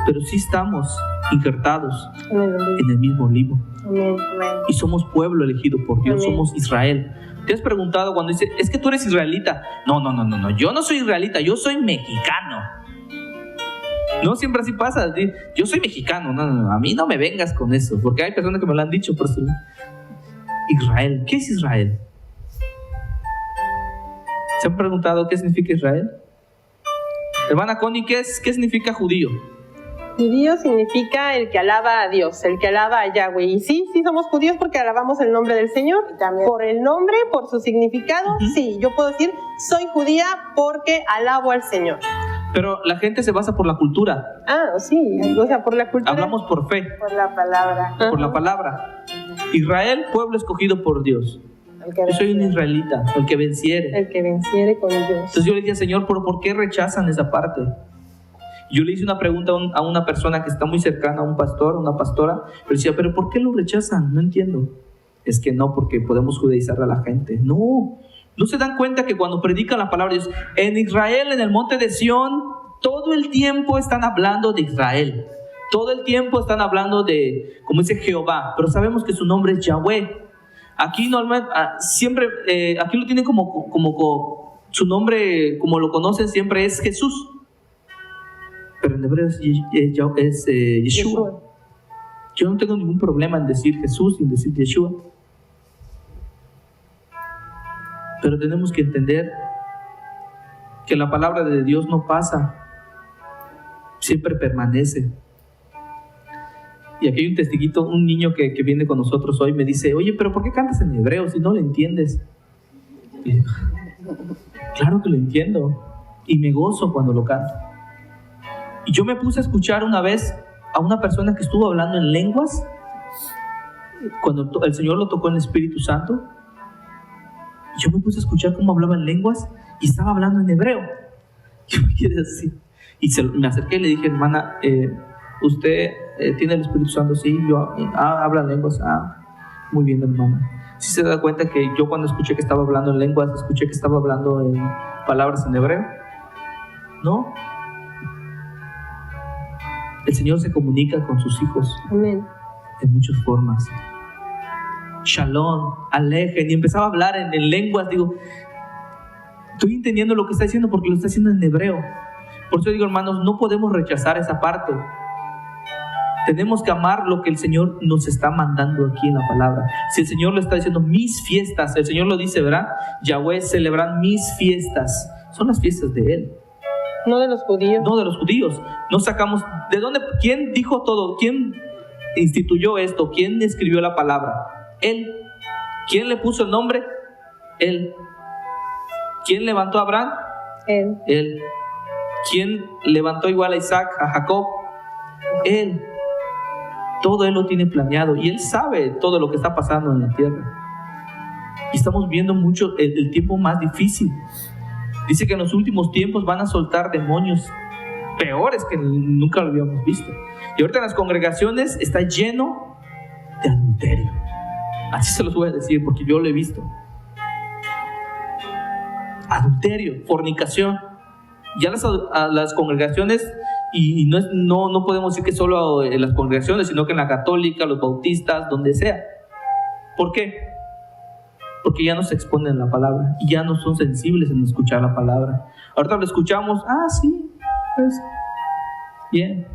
pero sí estamos injertados en el mismo libro. Y somos pueblo elegido por Dios, somos Israel. ¿Te has preguntado cuando dice, es que tú eres israelita? No, yo no soy israelita, yo soy mexicano. No siempre así pasa. Yo soy mexicano. No, a mí no me vengas con eso, porque hay personas que me lo han dicho. Por eso. Israel, ¿qué es Israel? ¿Se han preguntado qué significa Israel? Hermana Connie, ¿qué significa judío? Judío significa el que alaba a Dios, el que alaba a Yahweh. Y sí somos judíos porque alabamos el nombre del Señor. También. Por el nombre, por su significado, sí, yo puedo decir, soy judía porque alabo al Señor. Pero la gente se basa por la cultura. Sí, o sea, por la cultura. Hablamos por fe. Por la palabra. Por la palabra. Israel, pueblo escogido por Dios. Yo soy un israelita, el que venciere. El que venciere con Dios. Entonces yo le decía, Señor, ¿pero por qué rechazan esa parte? Yo le hice una pregunta a una persona que está muy cercana, a un pastor, una pastora, pero decía, ¿pero por qué lo rechazan? No entiendo. Es que no, porque podemos judaizar a la gente. No se dan cuenta que cuando predican la palabra de Dios, en Israel, en el monte de Sión, todo el tiempo están hablando de Israel. Todo el tiempo están hablando de, como dice Jehová, pero sabemos que su nombre es Yahweh. Aquí normalmente, siempre, aquí lo tiene como su nombre, como lo conocen siempre, es Jesús. Pero en hebreo es Yeshua. Yo no tengo ningún problema en decir Jesús y en decir Yeshua. Pero tenemos que entender que la palabra de Dios no pasa, siempre permanece. Y aquí hay un testiguito, un niño que viene con nosotros hoy, me dice: oye, pero ¿por qué cantas en hebreo si no lo entiendes? Y digo, claro que lo entiendo y me gozo cuando lo canto. Y yo me puse a escuchar una vez a una persona que estuvo hablando en lenguas cuando el Señor lo tocó en el Espíritu Santo. Y yo me puse a escuchar cómo hablaba en lenguas y estaba hablando en hebreo. Yo me quedé así. Y me acerqué y le dije: hermana, ¿usted tiene el Espíritu Santo? Sí. Yo, habla en lenguas. Muy bien, hermana. ¿Sí se da cuenta que yo cuando escuché que estaba hablando en lenguas, escuché que estaba hablando en palabras en hebreo? ¿No? El Señor se comunica con sus hijos. Amén. De muchas formas. Shalom, alejen, y empezaba a hablar en lenguas. Digo, estoy entendiendo lo que está diciendo porque lo está haciendo en hebreo. Por eso digo, hermanos, no podemos rechazar esa parte. Tenemos que amar lo que el Señor nos está mandando aquí en la palabra. Si el Señor lo está diciendo, mis fiestas, el Señor lo dice, ¿verdad? Yahweh celebran mis fiestas. Son las fiestas de Él. No de los judíos. No de los judíos. No sacamos, ¿de dónde? ¿Quién dijo todo? ¿Quién instituyó esto? ¿Quién escribió la palabra? Él. ¿Quién le puso el nombre? Él. ¿Quién levantó a Abraham? Él. Él. ¿Quién levantó igual a Isaac, a Jacob? Él. Todo Él lo tiene planeado y Él sabe todo lo que está pasando en la tierra. Y estamos viendo mucho el tiempo más difícil. Dice que en los últimos tiempos van a soltar demonios peores que nunca lo habíamos visto. Y ahorita en las congregaciones está lleno de adulterio. Así se los voy a decir porque yo lo he visto. Adulterio, fornicación. Ya las congregaciones, y no podemos decir que solo en las congregaciones, sino que en la católica, los bautistas, donde sea. ¿Por qué? Porque ya no se exponen la palabra y ya no son sensibles en escuchar la palabra. Ahorita lo escuchamos, sí, pues bien.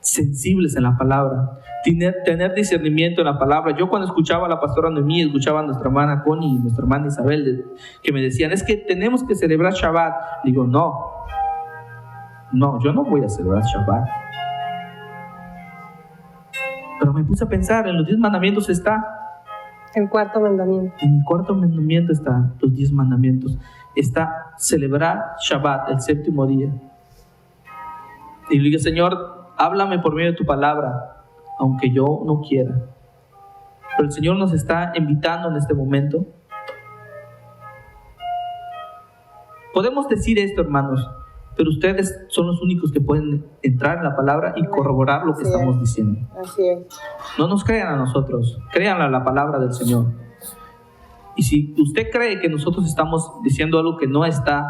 Sensibles en la palabra, tener discernimiento en la palabra. Yo cuando escuchaba a la pastora Noemí, escuchaba a nuestra hermana Connie y nuestra hermana Isabel, que me decían, es que tenemos que celebrar Shabbat. Digo, no, yo no voy a celebrar Shabbat. Pero me puse a pensar, en los 10 mandamientos está. El cuarto mandamiento. En el cuarto mandamiento están los 10 mandamientos. Está celebrar Shabbat, el séptimo día. Y le digo, Señor, háblame por medio de tu palabra, aunque yo no quiera. Pero el Señor nos está invitando en este momento. Podemos decir esto, hermanos, pero ustedes son los únicos que pueden entrar en la palabra y corroborar lo que estamos diciendo. Así es. No nos crean a nosotros, créanle a la palabra del Señor. Y si usted cree que nosotros estamos diciendo algo que no está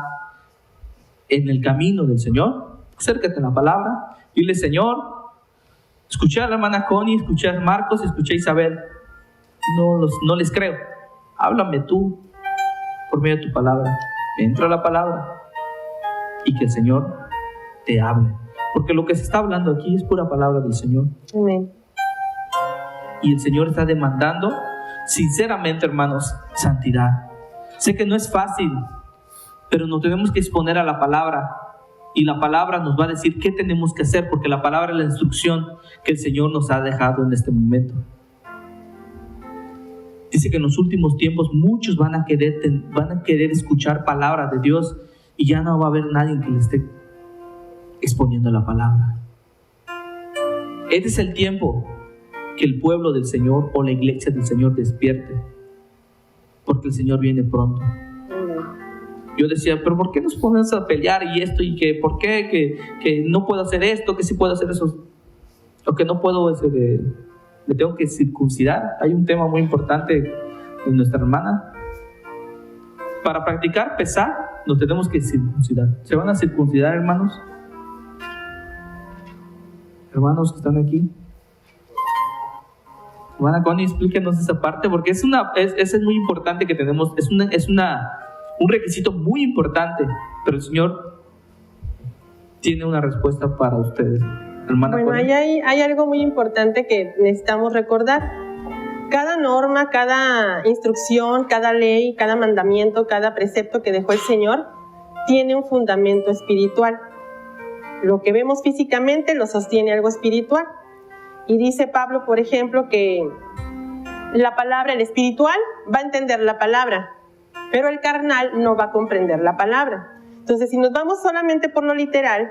en el camino del Señor, acércate a la palabra, dile, Señor, escuché a la hermana Connie, escuché a Marcos, escuché a Isabel, no les creo, háblame tú por medio de tu palabra. Entra a la palabra y que el Señor te hable, porque lo que se está hablando aquí es pura palabra del Señor. Amén. Y el Señor está demandando, sinceramente, hermanos, santidad. Sé que no es fácil, pero nos tenemos que exponer a la palabra. Y la palabra nos va a decir qué tenemos que hacer, porque la palabra es la instrucción que el Señor nos ha dejado en este momento. Dice que en los últimos tiempos muchos van a querer escuchar palabra de Dios y ya no va a haber nadie que le esté exponiendo la palabra. Este es el tiempo que el pueblo del Señor o la iglesia del Señor despierte, porque el Señor viene pronto. Yo decía, pero ¿por qué nos ponemos a pelear y esto? Y que ¿por qué? Que no puedo hacer esto, que sí puedo hacer eso, o que no puedo me tengo que circuncidar. Hay un tema muy importante de nuestra hermana. Para practicar pesar, nos tenemos que circuncidar. ¿Se van a circuncidar, hermanos? Hermanos que están aquí. Hermana Connie, explíquenos esa parte, porque es muy importante que tenemos, un requisito muy importante, pero el Señor tiene una respuesta para ustedes. Hermana Bueno, Connie. ahí hay algo muy importante que necesitamos recordar. Cada norma, cada instrucción, cada ley, cada mandamiento, cada precepto que dejó el Señor tiene un fundamento espiritual. Lo que vemos físicamente lo sostiene algo espiritual. Y dice Pablo, por ejemplo, que la palabra, el espiritual, va a entender la palabra, pero el carnal no va a comprender la palabra. Entonces, si nos vamos solamente por lo literal,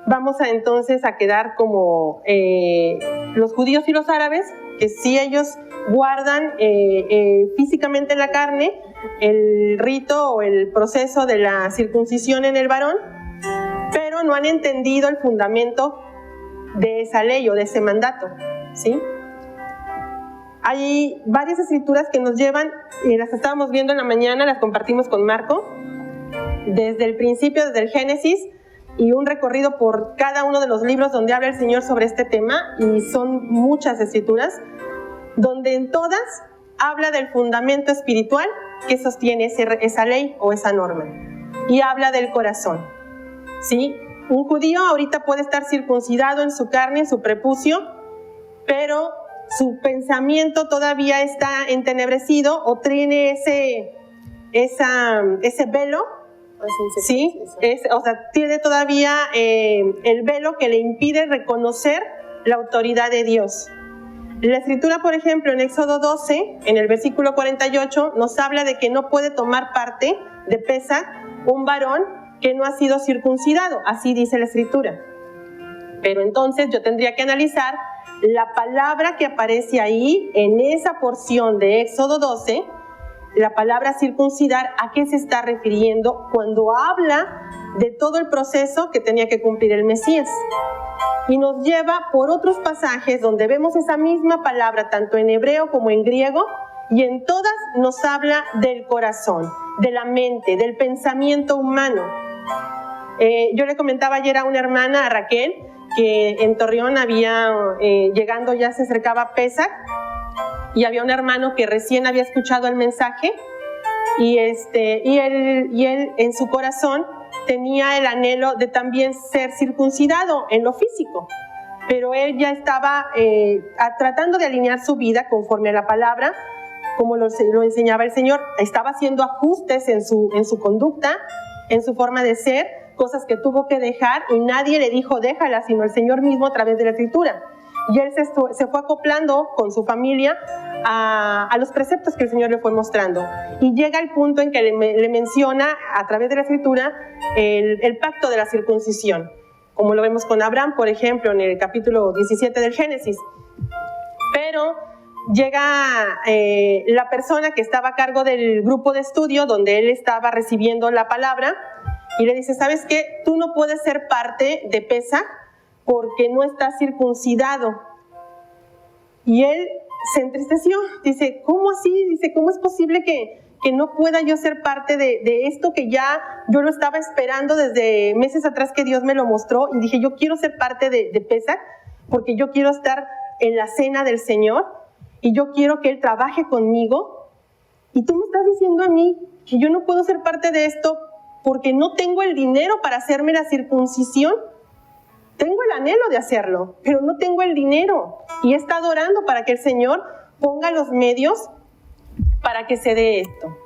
vamos entonces a quedar como los judíos y los árabes, que sí ellos guardan físicamente la carne, el rito o el proceso de la circuncisión en el varón, pero no han entendido el fundamento de esa ley o de ese mandato, ¿sí? Hay varias escrituras que nos llevan, y las estábamos viendo en la mañana, las compartimos con Marco, desde el principio, desde el Génesis, y un recorrido por cada uno de los libros donde habla el Señor sobre este tema, y son muchas escrituras, donde en todas habla del fundamento espiritual que sostiene esa ley o esa norma, y habla del corazón, ¿sí? Un judío ahorita puede estar circuncidado en su carne, en su prepucio, pero su pensamiento todavía está entenebrecido o tiene ese velo, ¿sí? O sea, tiene todavía el velo que le impide reconocer la autoridad de Dios. La Escritura, por ejemplo, en Éxodo 12, en el versículo 48, nos habla de que no puede tomar parte de Pesaj un varón que no ha sido circuncidado, así dice la Escritura. Pero entonces yo tendría que analizar la palabra que aparece ahí, en esa porción de Éxodo 12, la palabra circuncidar, ¿a qué se está refiriendo cuando habla de todo el proceso que tenía que cumplir el Mesías? Y nos lleva por otros pasajes donde vemos esa misma palabra, tanto en hebreo como en griego, y en todas nos habla del corazón, de la mente, del pensamiento humano. Yo le comentaba ayer a una hermana, a Raquel, que en Torreón había, llegando ya se acercaba Pesaj, y había un hermano que recién había escuchado el mensaje, y él en su corazón tenía el anhelo de también ser circuncidado en lo físico, pero él ya estaba tratando de alinear su vida conforme a la palabra, como lo enseñaba el Señor. Estaba haciendo ajustes en su conducta, en su forma de ser, cosas que tuvo que dejar, y nadie le dijo déjala, sino el Señor mismo a través de la Escritura. Y él se fue acoplando con su familia a los preceptos que el Señor le fue mostrando. Y llega el punto en que le menciona a través de la Escritura el pacto de la circuncisión, como lo vemos con Abraham, por ejemplo, en el capítulo 17 del Génesis. Pero llega la persona que estaba a cargo del grupo de estudio donde él estaba recibiendo la palabra, y le dice, ¿sabes qué? Tú no puedes ser parte de Pesaj porque no estás circuncidado. Y él se entristeció. Dice, ¿cómo así? Dice, ¿cómo es posible que no pueda yo ser parte de esto que ya yo lo estaba esperando desde meses atrás que Dios me lo mostró? Y dije, yo quiero ser parte de Pesaj porque yo quiero estar en la cena del Señor y yo quiero que Él trabaje conmigo. Y tú me estás diciendo a mí que yo no puedo ser parte de esto porque no tengo el dinero para hacerme la circuncisión. Tengo el anhelo de hacerlo, pero no tengo el dinero. Y he estado orando para que el Señor ponga los medios para que se dé esto.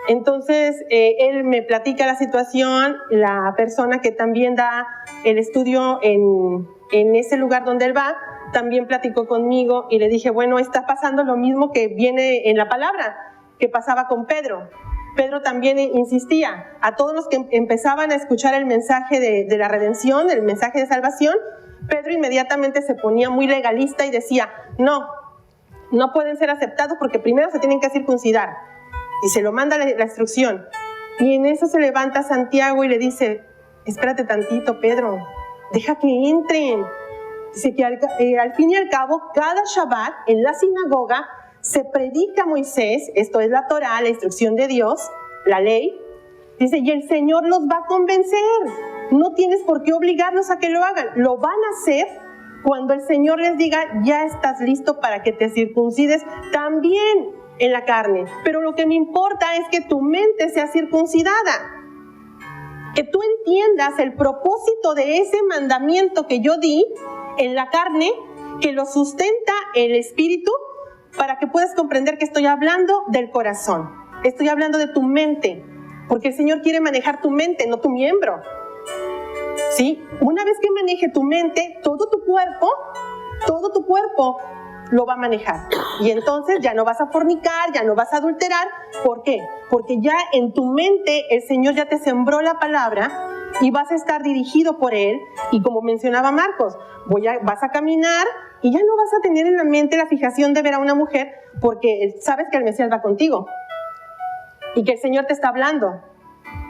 Entonces, él me platica la situación, la persona que también da el estudio en ese lugar donde él va, también platicó conmigo y le dije, bueno, está pasando lo mismo que viene en la palabra, que pasaba con Pedro. Pedro también insistía a todos los que empezaban a escuchar el mensaje de la redención, el mensaje de salvación. Pedro inmediatamente se ponía muy legalista y decía, no pueden ser aceptados porque primero se tienen que circuncidar. Y se lo manda la instrucción. Y en eso se levanta Santiago y le dice, espérate tantito, Pedro, deja que entren. Dice que al fin y al cabo, cada Shabbat en la sinagoga se predica a Moisés, esto es la Torá, la instrucción de Dios, la ley. Dice, y el Señor los va a convencer. No tienes por qué obligarlos a que lo hagan. Lo van a hacer Cuando el Señor les diga, ya estás listo para que te circuncides, también en la carne. Pero lo que me importa es que tu mente sea circuncidada. Que tú entiendas el propósito de ese mandamiento que yo di en la carne, que lo sustenta el Espíritu, para que puedas comprender que estoy hablando del corazón. Estoy hablando de tu mente, porque el Señor quiere manejar tu mente, no tu miembro. ¿Sí? Una vez que maneje tu mente, todo tu cuerpo lo va a manejar. Y entonces ya no vas a fornicar, ya no vas a adulterar. ¿Por qué? Porque ya en tu mente el Señor ya te sembró la palabra y vas a estar dirigido por Él. Y como mencionaba Marcos, vas a caminar y ya no vas a tener en la mente la fijación de ver a una mujer, porque sabes que el Mesías va contigo y que el Señor te está hablando.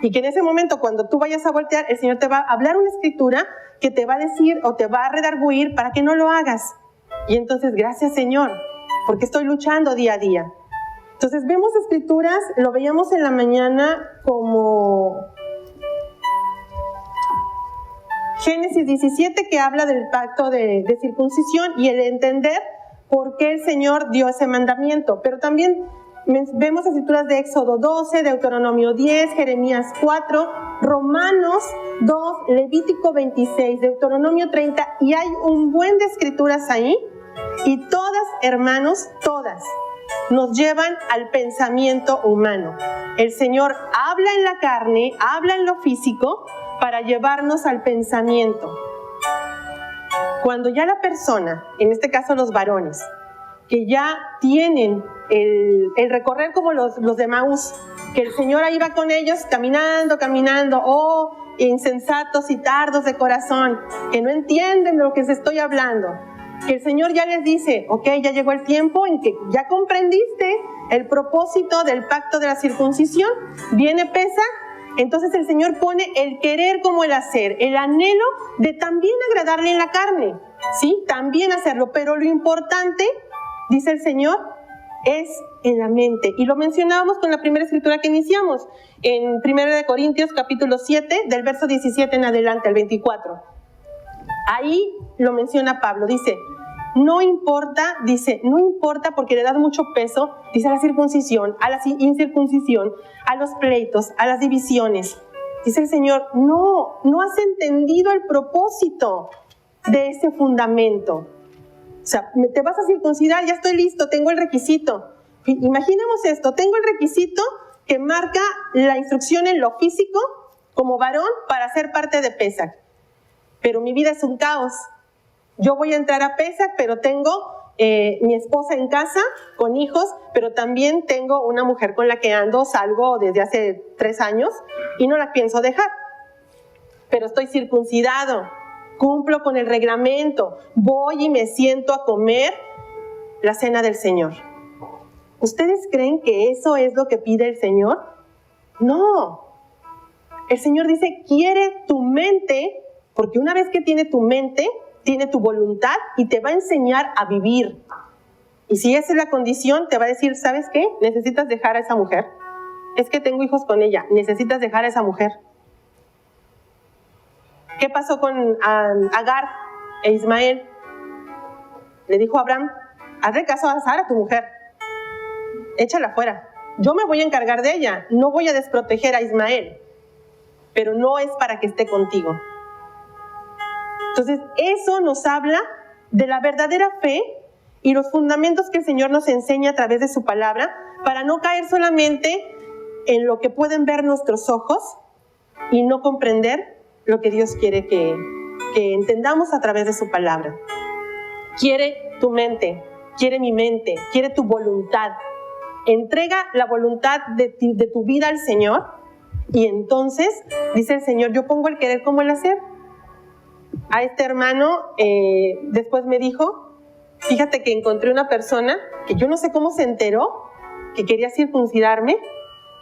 Y que en ese momento, cuando tú vayas a voltear, el Señor te va a hablar una escritura que te va a decir o te va a redarguir para que no lo hagas. Y entonces, gracias Señor, porque estoy luchando día a día. Entonces vemos escrituras, lo veíamos en la mañana como Génesis 17, que habla del pacto de circuncisión y el entender por qué el Señor dio ese mandamiento. Pero también vemos escrituras de Éxodo 12, Deuteronomio 10, Jeremías 4, Romanos 2, Levítico 26, Deuteronomio 30, y hay un buen de escrituras ahí, y todas, hermanos, todas nos llevan al pensamiento humano. El Señor habla en la carne, habla en lo físico, para llevarnos al pensamiento. Cuando ya la persona, en este caso los varones, que ya tienen el recorrer como los de Maús, que el Señor ahí va con ellos caminando, oh insensatos y tardos de corazón, que no entienden de lo que les estoy hablando, que el Señor ya les dice, ok, ya llegó el tiempo en que ya comprendiste el propósito del pacto de la circuncisión, viene Pesaj. Entonces el Señor pone el querer como el hacer, el anhelo de también agradarle en la carne, ¿sí? También hacerlo, pero lo importante, dice el Señor, es en la mente. Y lo mencionábamos con la primera escritura que iniciamos, en 1 Corintios capítulo 7, del verso 17 en adelante al 24. Ahí lo menciona Pablo, dice, no importa porque le das mucho peso, dice, a la circuncisión, a la incircuncisión, a los pleitos, a las divisiones. Dice el Señor, no has entendido el propósito de ese fundamento. O sea, te vas a circuncidar, ya estoy listo, tengo el requisito. Imaginemos esto, tengo el requisito que marca la instrucción en lo físico como varón para ser parte de Pesaj. Pero mi vida es un caos. Yo voy a entrar a Pesaj, pero tengo mi esposa en casa, con hijos, pero también tengo una mujer con la que salgo desde hace 3 años y no la pienso dejar. Pero estoy circuncidado, cumplo con el reglamento, voy y me siento a comer la cena del Señor. ¿Ustedes creen que eso es lo que pide el Señor? No. El Señor dice, quiere tu mente, porque una vez que tiene tu mente, tiene tu voluntad y te va a enseñar a vivir. Y si esa es la condición, te va a decir, ¿sabes qué? Necesitas dejar a esa mujer. Es que tengo hijos con ella, necesitas dejar a esa mujer. ¿Qué pasó con Agar e Ismael? Le dijo a Abraham, hazle caso a Sara, tu mujer. Échala fuera. Yo me voy a encargar de ella, no voy a desproteger a Ismael. Pero no es para que esté contigo. Entonces, eso nos habla de la verdadera fe y los fundamentos que el Señor nos enseña a través de su palabra para no caer solamente en lo que pueden ver nuestros ojos y no comprender lo que Dios quiere que entendamos a través de su palabra. Quiere tu mente, quiere mi mente, quiere tu voluntad. Entrega la voluntad de tu vida al Señor y entonces, dice el Señor, yo pongo el querer como el hacer. A este hermano después me dijo, fíjate que encontré una persona que yo no sé cómo se enteró que quería circuncidarme,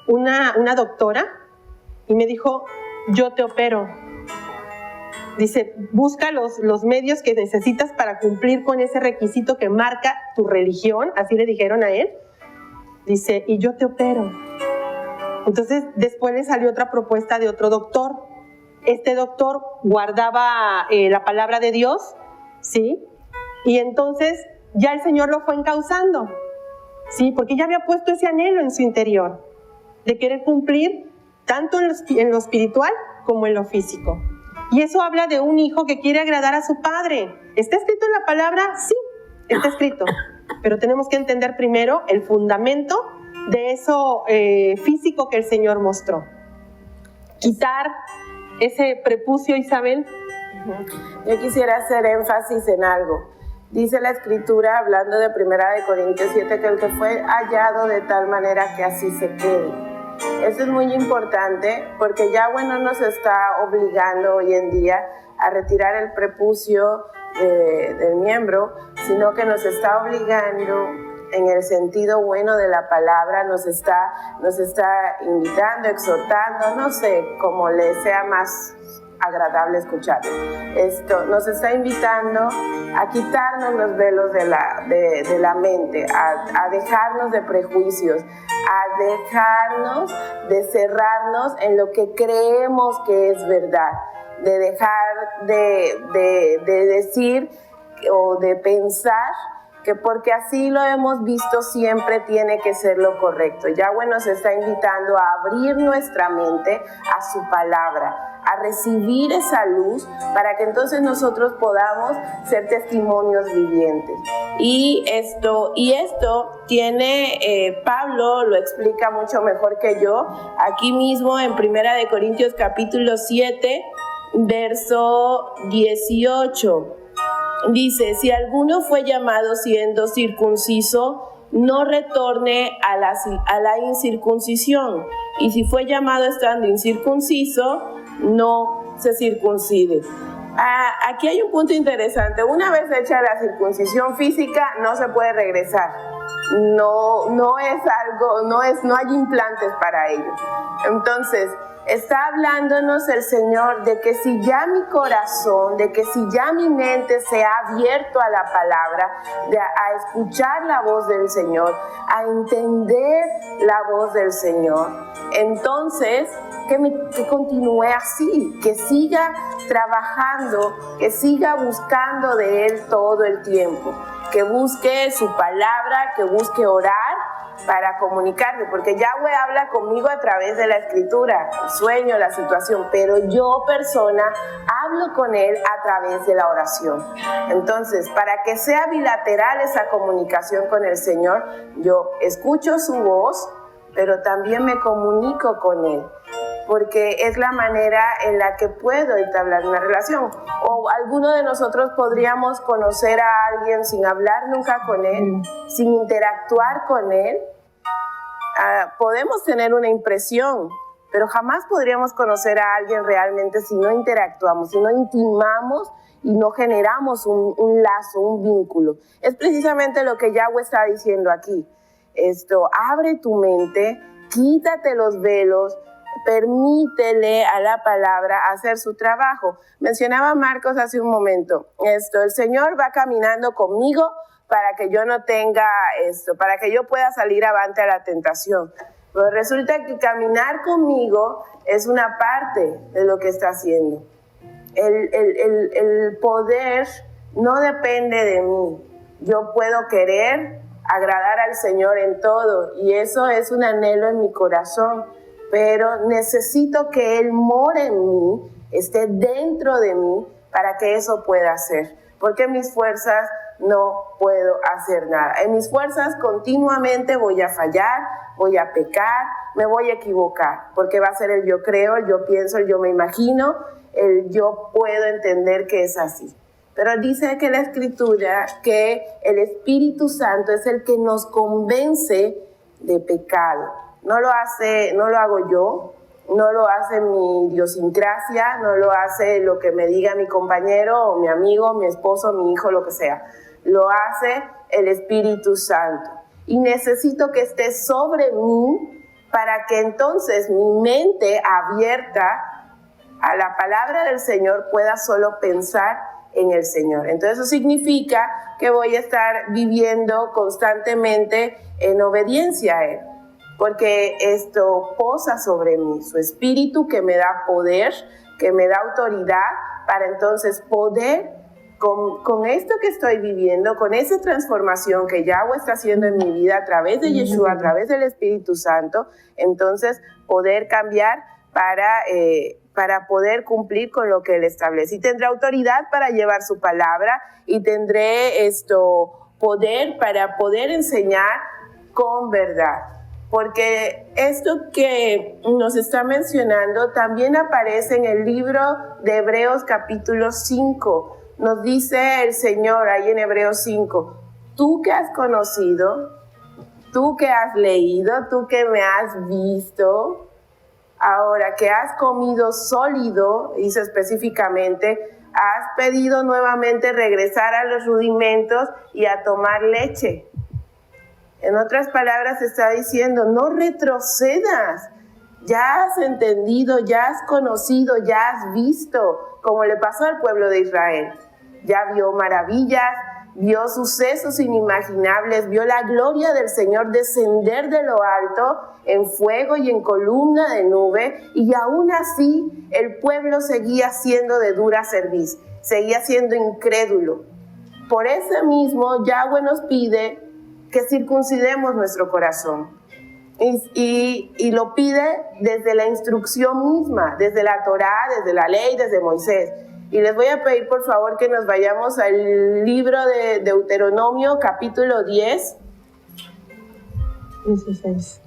una doctora, y me dijo, yo te opero. Dice, busca los medios que necesitas para cumplir con ese requisito que marca tu religión, así le dijeron a él. Dice, y yo te opero. Entonces después le salió otra propuesta de otro doctor. Este doctor guardaba la palabra de Dios ¿sí? Y entonces ya el Señor lo fue encauzando, ¿sí? Porque ya había puesto ese anhelo en su interior de querer cumplir tanto en lo espiritual como en lo físico. Y eso habla de un hijo que quiere agradar a su padre. ¿Está escrito en la palabra? Sí, está escrito. Pero tenemos que entender primero el fundamento de eso físico que el Señor mostró. Quitar ese prepucio, Isabel. Yo quisiera hacer énfasis en algo. Dice la Escritura, hablando de 1 Corintios 7, que el que fue hallado de tal manera que así se quede. Eso es muy importante porque Yahweh no nos está obligando hoy en día a retirar el prepucio del miembro, sino que nos está obligando en el sentido bueno de la palabra, nos está invitando, exhortando, no sé, cómo le sea más agradable escuchar. Esto nos está invitando a quitarnos los velos de la mente, a dejarnos de prejuicios, a dejarnos de cerrarnos en lo que creemos que es verdad, de dejar de decir o de pensar que porque así lo hemos visto siempre tiene que ser lo correcto. Yahweh nos está invitando a abrir nuestra mente a su palabra, a recibir esa luz para que entonces nosotros podamos ser testimonios vivientes. Y esto tiene, Pablo lo explica mucho mejor que yo, aquí mismo en 1 Corintios capítulo 7, verso 18. Dice, si alguno fue llamado siendo circunciso, no retorne a la incircuncisión. Y si fue llamado estando incircunciso, no se circuncide. Aquí hay un punto interesante. Una vez hecha la circuncisión física, no se puede regresar. No hay implantes para ello. Entonces, está hablándonos el Señor de que si ya mi corazón, de que si ya mi mente se ha abierto a la palabra, a escuchar la voz del Señor, a entender la voz del Señor, entonces que continúe así, que siga trabajando, que siga buscando de Él todo el tiempo, que busque su palabra, que busque orar para comunicarse, porque Yahweh habla conmigo a través de la Escritura, el sueño, la situación, pero yo, persona, hablo con Él a través de la oración. Entonces, para que sea bilateral esa comunicación con el Señor, yo escucho su voz, pero también me comunico con Él, porque es la manera en la que puedo entablar una relación. O alguno de nosotros podríamos conocer a alguien sin hablar nunca con él, sin interactuar con él. Podemos tener una impresión, pero jamás podríamos conocer a alguien realmente si no interactuamos, si no intimamos y no generamos un lazo, un vínculo. Es precisamente lo que Yahweh está diciendo aquí. Abre tu mente, quítate los velos, permítele a la palabra hacer su trabajo. Mencionaba Marcos hace un momento, el Señor va caminando conmigo para que yo no tenga para que yo pueda salir avante a la tentación. Pero resulta que caminar conmigo es una parte de lo que está haciendo. El poder no depende de mí. Yo puedo querer agradar al Señor en todo y eso es un anhelo en mi corazón, pero necesito que Él more en mí, esté dentro de mí para que eso pueda ser, porque mis fuerzas no puedo hacer nada. En mis fuerzas continuamente voy a fallar, voy a pecar, me voy a equivocar, porque va a ser el yo creo, el yo pienso, el yo me imagino, el yo puedo entender que es así. Pero dice que la Escritura que el Espíritu Santo es el que nos convence de pecado. No lo hago yo, no lo hace mi idiosincrasia, no lo hace lo que me diga mi compañero o mi amigo, mi esposo, mi hijo, lo que sea. Lo hace el Espíritu Santo. Y necesito que esté sobre mí para que entonces mi mente abierta a la palabra del Señor pueda solo pensar en el Señor. Entonces eso significa que voy a estar viviendo constantemente en obediencia a Él, porque esto posa sobre mí, su espíritu que me da poder, que me da autoridad para entonces poder con esto que estoy viviendo, con esa transformación que Yahweh está haciendo en mi vida a través de Yeshua, a través del Espíritu Santo, entonces poder cambiar para poder cumplir con lo que Él establece. Y tendré autoridad para llevar su palabra y tendré poder para poder enseñar con verdad. Porque esto que nos está mencionando también aparece en el libro de Hebreos capítulo 5. Nos dice el Señor ahí en Hebreos 5, tú que has conocido, tú que has leído, tú que me has visto, ahora que has comido sólido, dice específicamente, has pedido nuevamente regresar a los rudimentos y a tomar leche. En otras palabras está diciendo, no retrocedas, ya has entendido, ya has conocido, ya has visto, como le pasó al pueblo de Israel. Ya vio maravillas, vio sucesos inimaginables, vio la gloria del Señor descender de lo alto en fuego y en columna de nube, y aún así el pueblo seguía siendo de dura cerviz, seguía siendo incrédulo. Por eso mismo Yahweh nos pide que circuncidemos nuestro corazón. Y lo pide desde la instrucción misma, desde la Torá, desde la ley, desde Moisés. Y les voy a pedir por favor que nos vayamos al libro de Deuteronomio, capítulo 10. 16.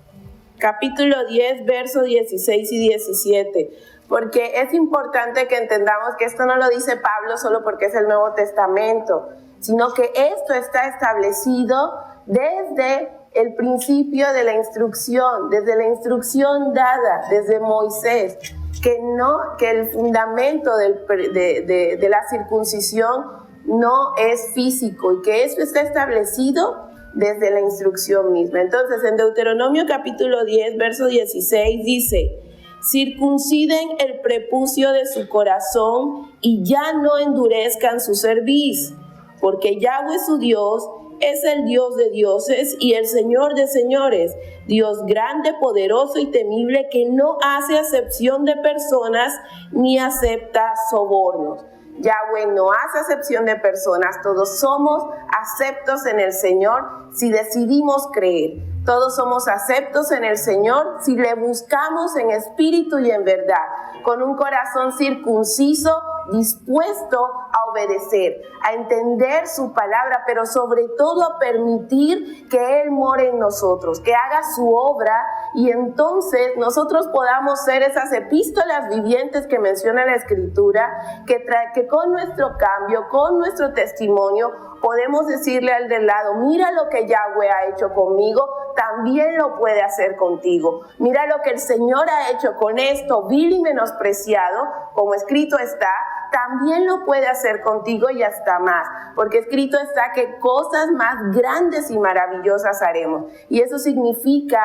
Capítulo 10, versos 16 y 17. Porque es importante que entendamos que esto no lo dice Pablo solo porque es el Nuevo Testamento, sino que esto está establecido desde el principio de la instrucción, desde la instrucción dada, desde Moisés. Que el fundamento de la circuncisión no es físico y que eso está establecido desde la instrucción misma. Entonces, en Deuteronomio capítulo 10, verso 16 dice, circunciden el prepucio de su corazón y ya no endurezcan su cerviz, porque Yahweh su Dios es el Dios de dioses y el Señor de señores, Dios grande, poderoso y temible, que no hace acepción de personas ni acepta sobornos. Yahweh no hace acepción de personas, todos somos aceptos en el Señor si decidimos creer. Todos somos aceptos en el Señor si le buscamos en espíritu y en verdad, con un corazón circunciso, dispuesto a obedecer, a entender su palabra, pero sobre todo a permitir que Él more en nosotros, que haga su obra, y entonces nosotros podamos ser esas epístolas vivientes que menciona la Escritura, que con nuestro cambio, con nuestro testimonio, podemos decirle al del lado, mira lo que Yahweh ha hecho conmigo, también lo puede hacer contigo. Mira lo que el Señor ha hecho con esto, vil y menospreciado, como escrito está, también lo puede hacer contigo y hasta más, porque escrito está que cosas más grandes y maravillosas haremos. Y eso significa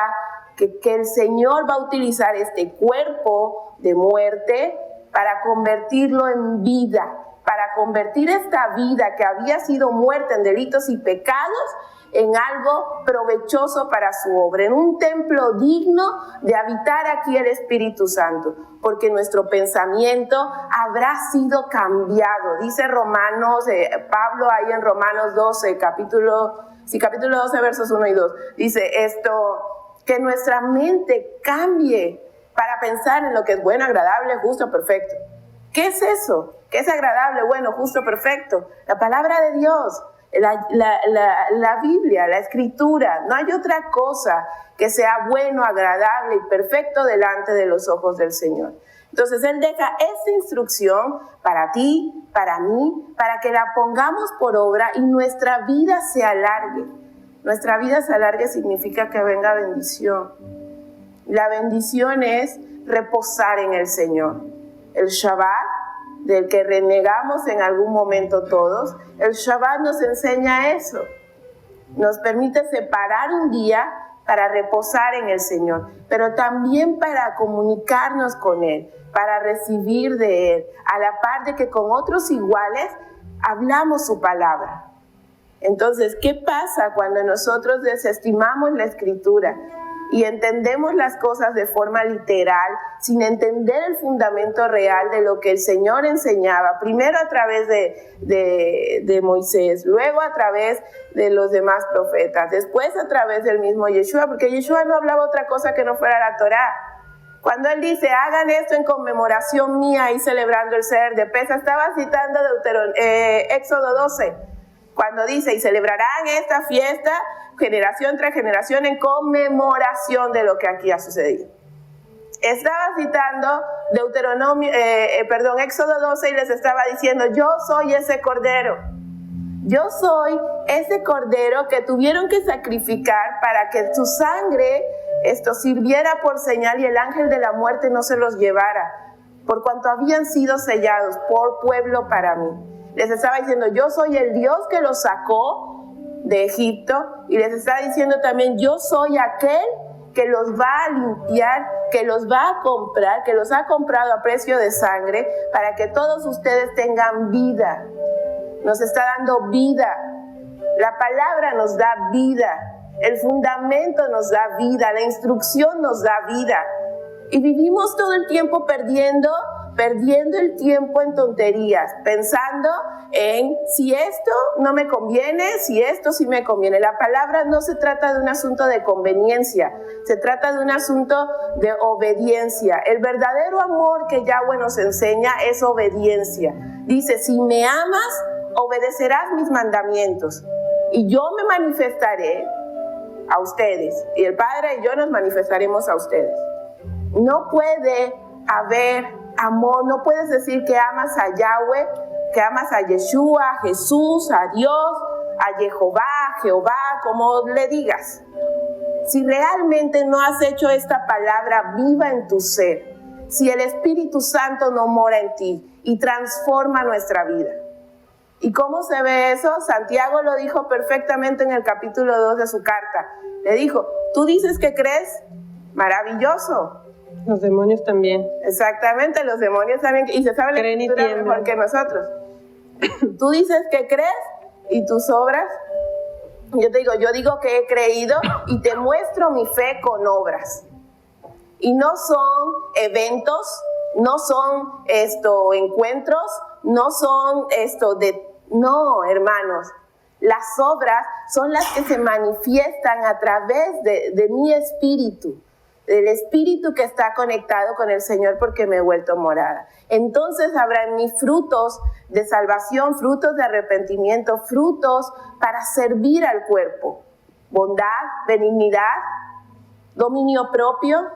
que el Señor va a utilizar este cuerpo de muerte para convertirlo en vida, para convertir esta vida que había sido muerta en delitos y pecados en algo provechoso para su obra, en un templo digno de habitar aquí el Espíritu Santo, porque nuestro pensamiento habrá sido cambiado. Dice Romanos, Pablo ahí en Romanos 12, capítulo 12, versos 1 y 2, dice esto, que nuestra mente cambie para pensar en lo que es bueno, agradable, justo, perfecto. ¿Qué es eso? ¿Qué es agradable, bueno, justo, perfecto? La palabra de Dios. La Biblia, la Escritura, no hay otra cosa que sea bueno, agradable y perfecto delante de los ojos del Señor. Entonces Él deja esta instrucción para ti, para mí, para que la pongamos por obra y nuestra vida se alargue. Nuestra vida se alargue significa que venga bendición. La bendición es reposar en el Señor. El Shabbat, del que renegamos en algún momento todos, el Shabbat nos enseña eso. Nos permite separar un día para reposar en el Señor, pero también para comunicarnos con Él, para recibir de Él, a la par de que con otros iguales hablamos su palabra. Entonces, ¿qué pasa cuando nosotros desestimamos la Escritura y entendemos las cosas de forma literal, sin entender el fundamento real de lo que el Señor enseñaba, primero a través de Moisés, luego a través de los demás profetas, después a través del mismo Yeshua, porque Yeshua no hablaba otra cosa que no fuera la Torá. Cuando él dice, hagan esto en conmemoración mía y celebrando el Seder de Pesa, estaba citando Éxodo 12, cuando dice, y celebrarán esta fiesta generación tras generación en conmemoración de lo que aquí ha sucedido. Estaba citando Éxodo 12 y les estaba diciendo, yo soy ese cordero. Yo soy ese cordero que tuvieron que sacrificar para que su sangre sirviera por señal y el ángel de la muerte no se los llevara, por cuanto habían sido sellados por pueblo para mí. Les estaba diciendo, yo soy el Dios que los sacó de Egipto, y les está diciendo también, yo soy aquel que los va a limpiar, que los va a comprar, que los ha comprado a precio de sangre, para que todos ustedes tengan vida. Nos está dando vida. La palabra nos da vida. El fundamento nos da vida. La instrucción nos da vida. Y vivimos todo el tiempo perdiendo el tiempo en tonterías, pensando en si esto no me conviene, si esto sí me conviene. La palabra no se trata de un asunto de conveniencia, se trata de un asunto de obediencia. El verdadero amor que Yahweh nos enseña es obediencia. Dice, si me amas, obedecerás mis mandamientos y yo me manifestaré a ustedes, y el Padre y yo nos manifestaremos a ustedes. No puede haber amor, no puedes decir que amas a Yahweh, que amas a Yeshua, a Jesús, a Dios, a Jehová, como le digas, si realmente no has hecho esta palabra viva en tu ser, si el Espíritu Santo no mora en ti y transforma nuestra vida. ¿Y cómo se ve eso? Santiago lo dijo perfectamente en el capítulo 2 de su carta. Le dijo, tú dices que crees, maravilloso. Los demonios también. Exactamente, los demonios también. Y se sabe la escritura mejor que nosotros. Tú dices que crees y tus obras. Yo digo que he creído y te muestro mi fe con obras. Y no son eventos, no son encuentros, no son no, hermanos. Las obras son las que se manifiestan a través de mi espíritu, del espíritu que está conectado con el Señor porque me he vuelto morada. Entonces habrá en mí frutos de salvación, frutos de arrepentimiento, frutos para servir al cuerpo. Bondad, benignidad, dominio propio,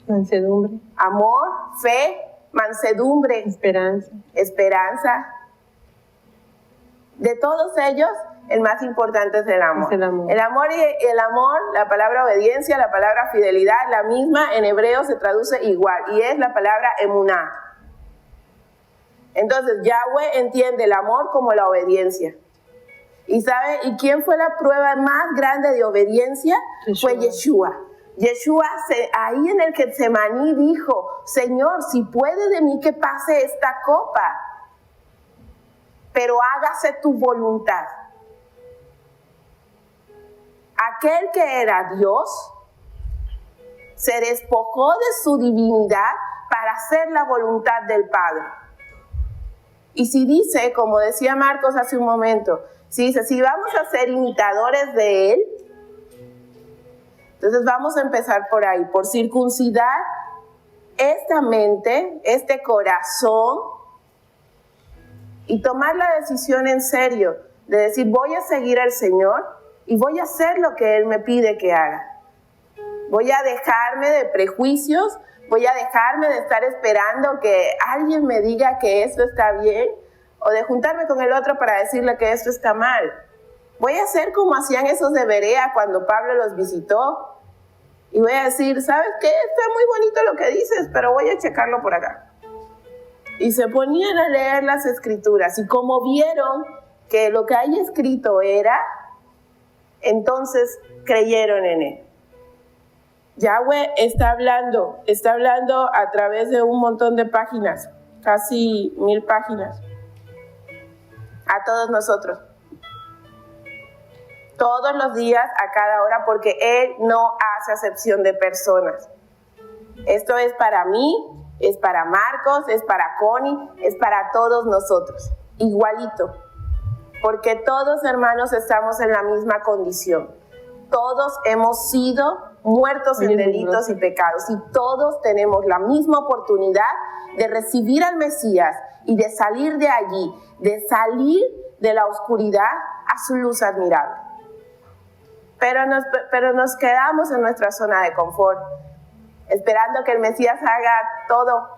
mansedumbre, amor, fe, mansedumbre, esperanza. De todos ellos, el más importante es el amor. El amor y el amor, la palabra obediencia, la palabra fidelidad, la misma en hebreo se traduce igual y es la palabra emuná. Entonces Yahweh entiende el amor como la obediencia. ¿Y sabe? ¿Y quién fue la prueba más grande de obediencia? Yeshua. Fue Yeshua. Yeshua ahí en el Getsemaní dijo, Señor, si puede de mí que pase esta copa, pero hágase tu voluntad. Aquel que era Dios se despojó de su divinidad para hacer la voluntad del Padre. Y si dice, como decía Marcos hace un momento, si vamos a ser imitadores de Él, entonces vamos a empezar por ahí, por circuncidar esta mente, este corazón, y tomar la decisión en serio de decir, voy a seguir al Señor y voy a hacer lo que Él me pide que haga. Voy a dejarme de prejuicios, voy a dejarme de estar esperando que alguien me diga que esto está bien o de juntarme con el otro para decirle que esto está mal. Voy a hacer como hacían esos de Berea cuando Pablo los visitó y voy a decir, ¿sabes qué? Está muy bonito lo que dices, pero voy a checarlo por acá. Y se ponían a leer las escrituras y como vieron que lo que hay escrito era, entonces creyeron en Él. Yahweh está hablando a través de un montón de páginas, casi 1000 páginas, a todos nosotros. Todos los días, a cada hora, porque Él no hace acepción de personas. Esto es para mí, es para Marcos, es para Connie, es para todos nosotros, igualito. Porque todos, hermanos, estamos en la misma condición. Todos hemos sido muertos en delitos y pecados y todos tenemos la misma oportunidad de recibir al Mesías y de salir de allí, de salir de la oscuridad a su luz admirable. Pero nos quedamos en nuestra zona de confort, esperando que el Mesías haga todo.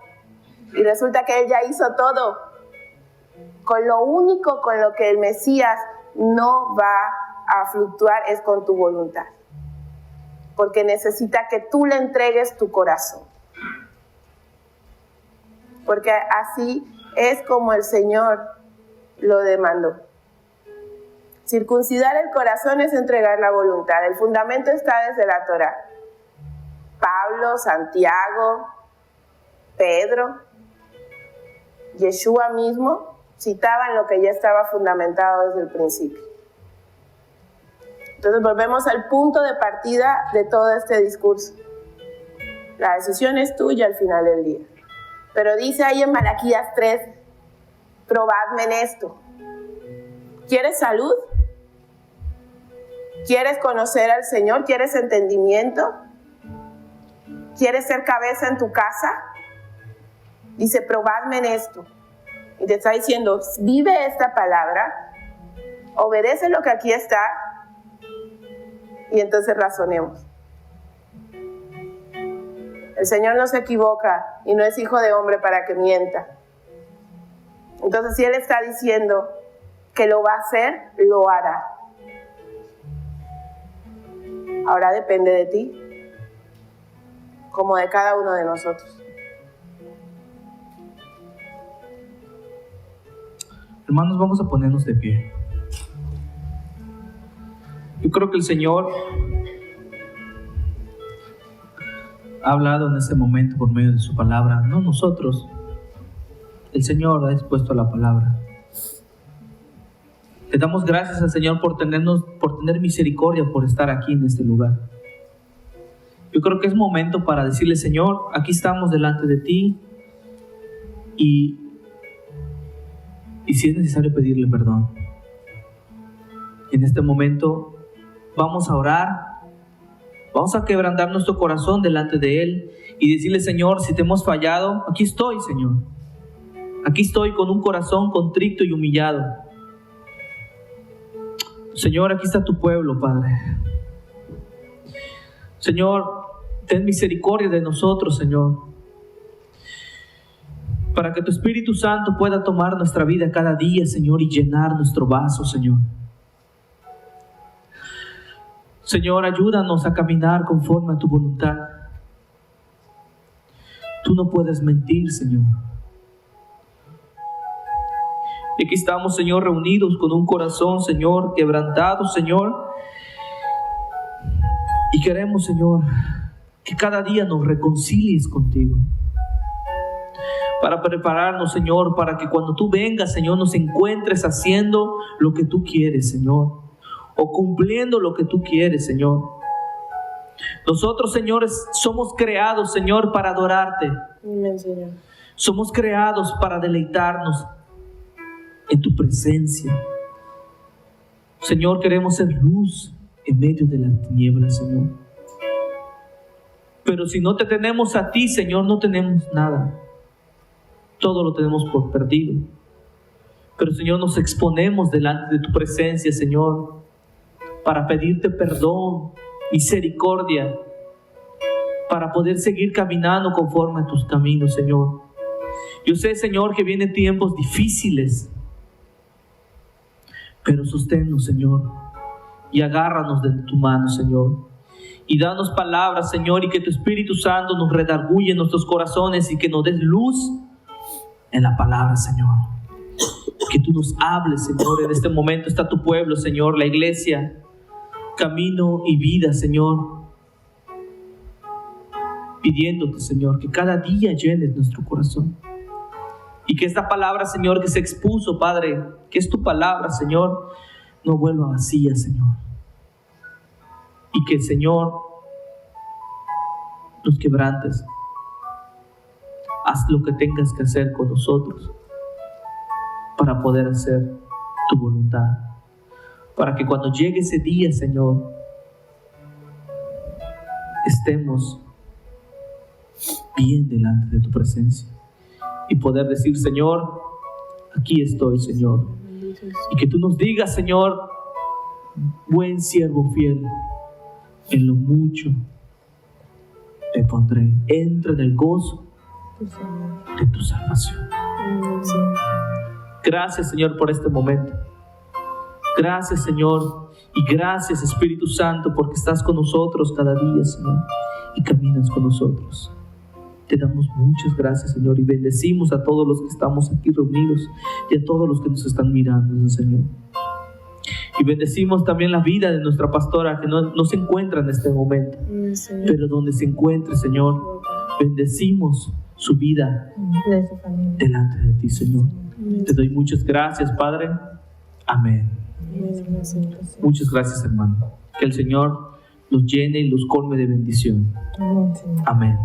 Y resulta que Él ya hizo todo. Con lo único con lo que el Mesías no va a fluctuar es con tu voluntad. Porque necesita que tú le entregues tu corazón. Porque así es como el Señor lo demandó. Circuncidar el corazón es entregar la voluntad. El fundamento está desde la Torá. Pablo, Santiago, Pedro, Yeshua mismo citaban lo que ya estaba fundamentado desde el principio. Entonces volvemos al punto de partida de todo este discurso. La decisión es tuya al final del día. Pero dice ahí en Malaquías 3, probadme en esto. ¿Quieres salud? ¿Quieres conocer al Señor? ¿Quieres entendimiento? ¿Quieres ser cabeza en tu casa? Dice, probadme en esto. Y te está diciendo, vive esta palabra, obedece lo que aquí está, y entonces razonemos. El Señor no se equivoca y no es hijo de hombre para que mienta. Entonces, si Él está diciendo que lo va a hacer, lo hará. Ahora depende de ti, como de cada uno de nosotros. Hermanos, vamos a ponernos de pie. Yo creo que el Señor ha hablado en este momento por medio de su palabra, no nosotros. El Señor ha expuesto la palabra. Le damos gracias al Señor por tener misericordia, por estar aquí en este lugar. Yo creo que es momento para decirle, Señor, aquí estamos delante de ti y si es necesario pedirle perdón. En este momento vamos a orar, vamos a quebrantar nuestro corazón delante de Él y decirle, Señor, si te hemos fallado, aquí estoy, Señor. Aquí estoy con un corazón contrito y humillado. Señor, aquí está tu pueblo, Padre. Señor, ten misericordia de nosotros, Señor, para que tu Espíritu Santo pueda tomar nuestra vida cada día, Señor, y llenar nuestro vaso, Señor. Señor, ayúdanos a caminar conforme a tu voluntad. Tú no puedes mentir, Señor. Y aquí estamos, Señor, reunidos con un corazón, Señor, quebrantado, Señor. Y queremos, Señor, que cada día nos reconcilies contigo. Para prepararnos, Señor, para que cuando tú vengas, Señor, nos encuentres haciendo lo que tú quieres, Señor. O cumpliendo lo que tú quieres, Señor. Nosotros, señores, somos creados, Señor, para adorarte. Amén, Señor. Somos creados para deleitarnos en tu presencia. Señor, queremos ser luz en medio de la tiniebla, Señor. Pero si no te tenemos a ti, Señor, no tenemos nada. Todo lo tenemos por perdido. Pero, Señor, nos exponemos delante de tu presencia, Señor, para pedirte perdón, misericordia, para poder seguir caminando conforme a tus caminos, Señor. Yo sé, Señor, que vienen tiempos difíciles, pero sosténnos, Señor, y agárranos de tu mano, Señor. Y danos palabras, Señor, y que tu Espíritu Santo nos redarguye en nuestros corazones y que nos des luz en la palabra, Señor. Que tú nos hables, Señor. En este momento está tu pueblo, Señor, la iglesia, Camino y Vida, Señor, pidiéndote, Señor, que cada día llenes nuestro corazón. Y que esta palabra, Señor, que se expuso, Padre, que es tu palabra, Señor, no vuelva vacía, Señor. Y que, Señor, nos quebrantes. Haz lo que tengas que hacer con nosotros para poder hacer tu voluntad. Para que cuando llegue ese día, Señor, estemos bien delante de tu presencia y poder decir, Señor, aquí estoy, Señor. Y que tú nos digas, Señor, buen siervo fiel, en lo mucho te pondré. Entra en el gozo de tu salvación. Gracias, Señor, por este momento. Gracias, Señor, y gracias, Espíritu Santo, porque estás con nosotros cada día, Señor, y caminas con nosotros. Te damos muchas gracias, Señor, y bendecimos a todos los que estamos aquí reunidos y a todos los que nos están mirando, Señor. Y bendecimos también la vida de nuestra pastora, que no se encuentra en este momento, pero donde se encuentre, Señor, bendecimos su vida delante de ti, Señor. Te doy muchas gracias, Padre. Amén. Muchas gracias, hermano. Que el Señor los llene y los colme de bendición. Amén.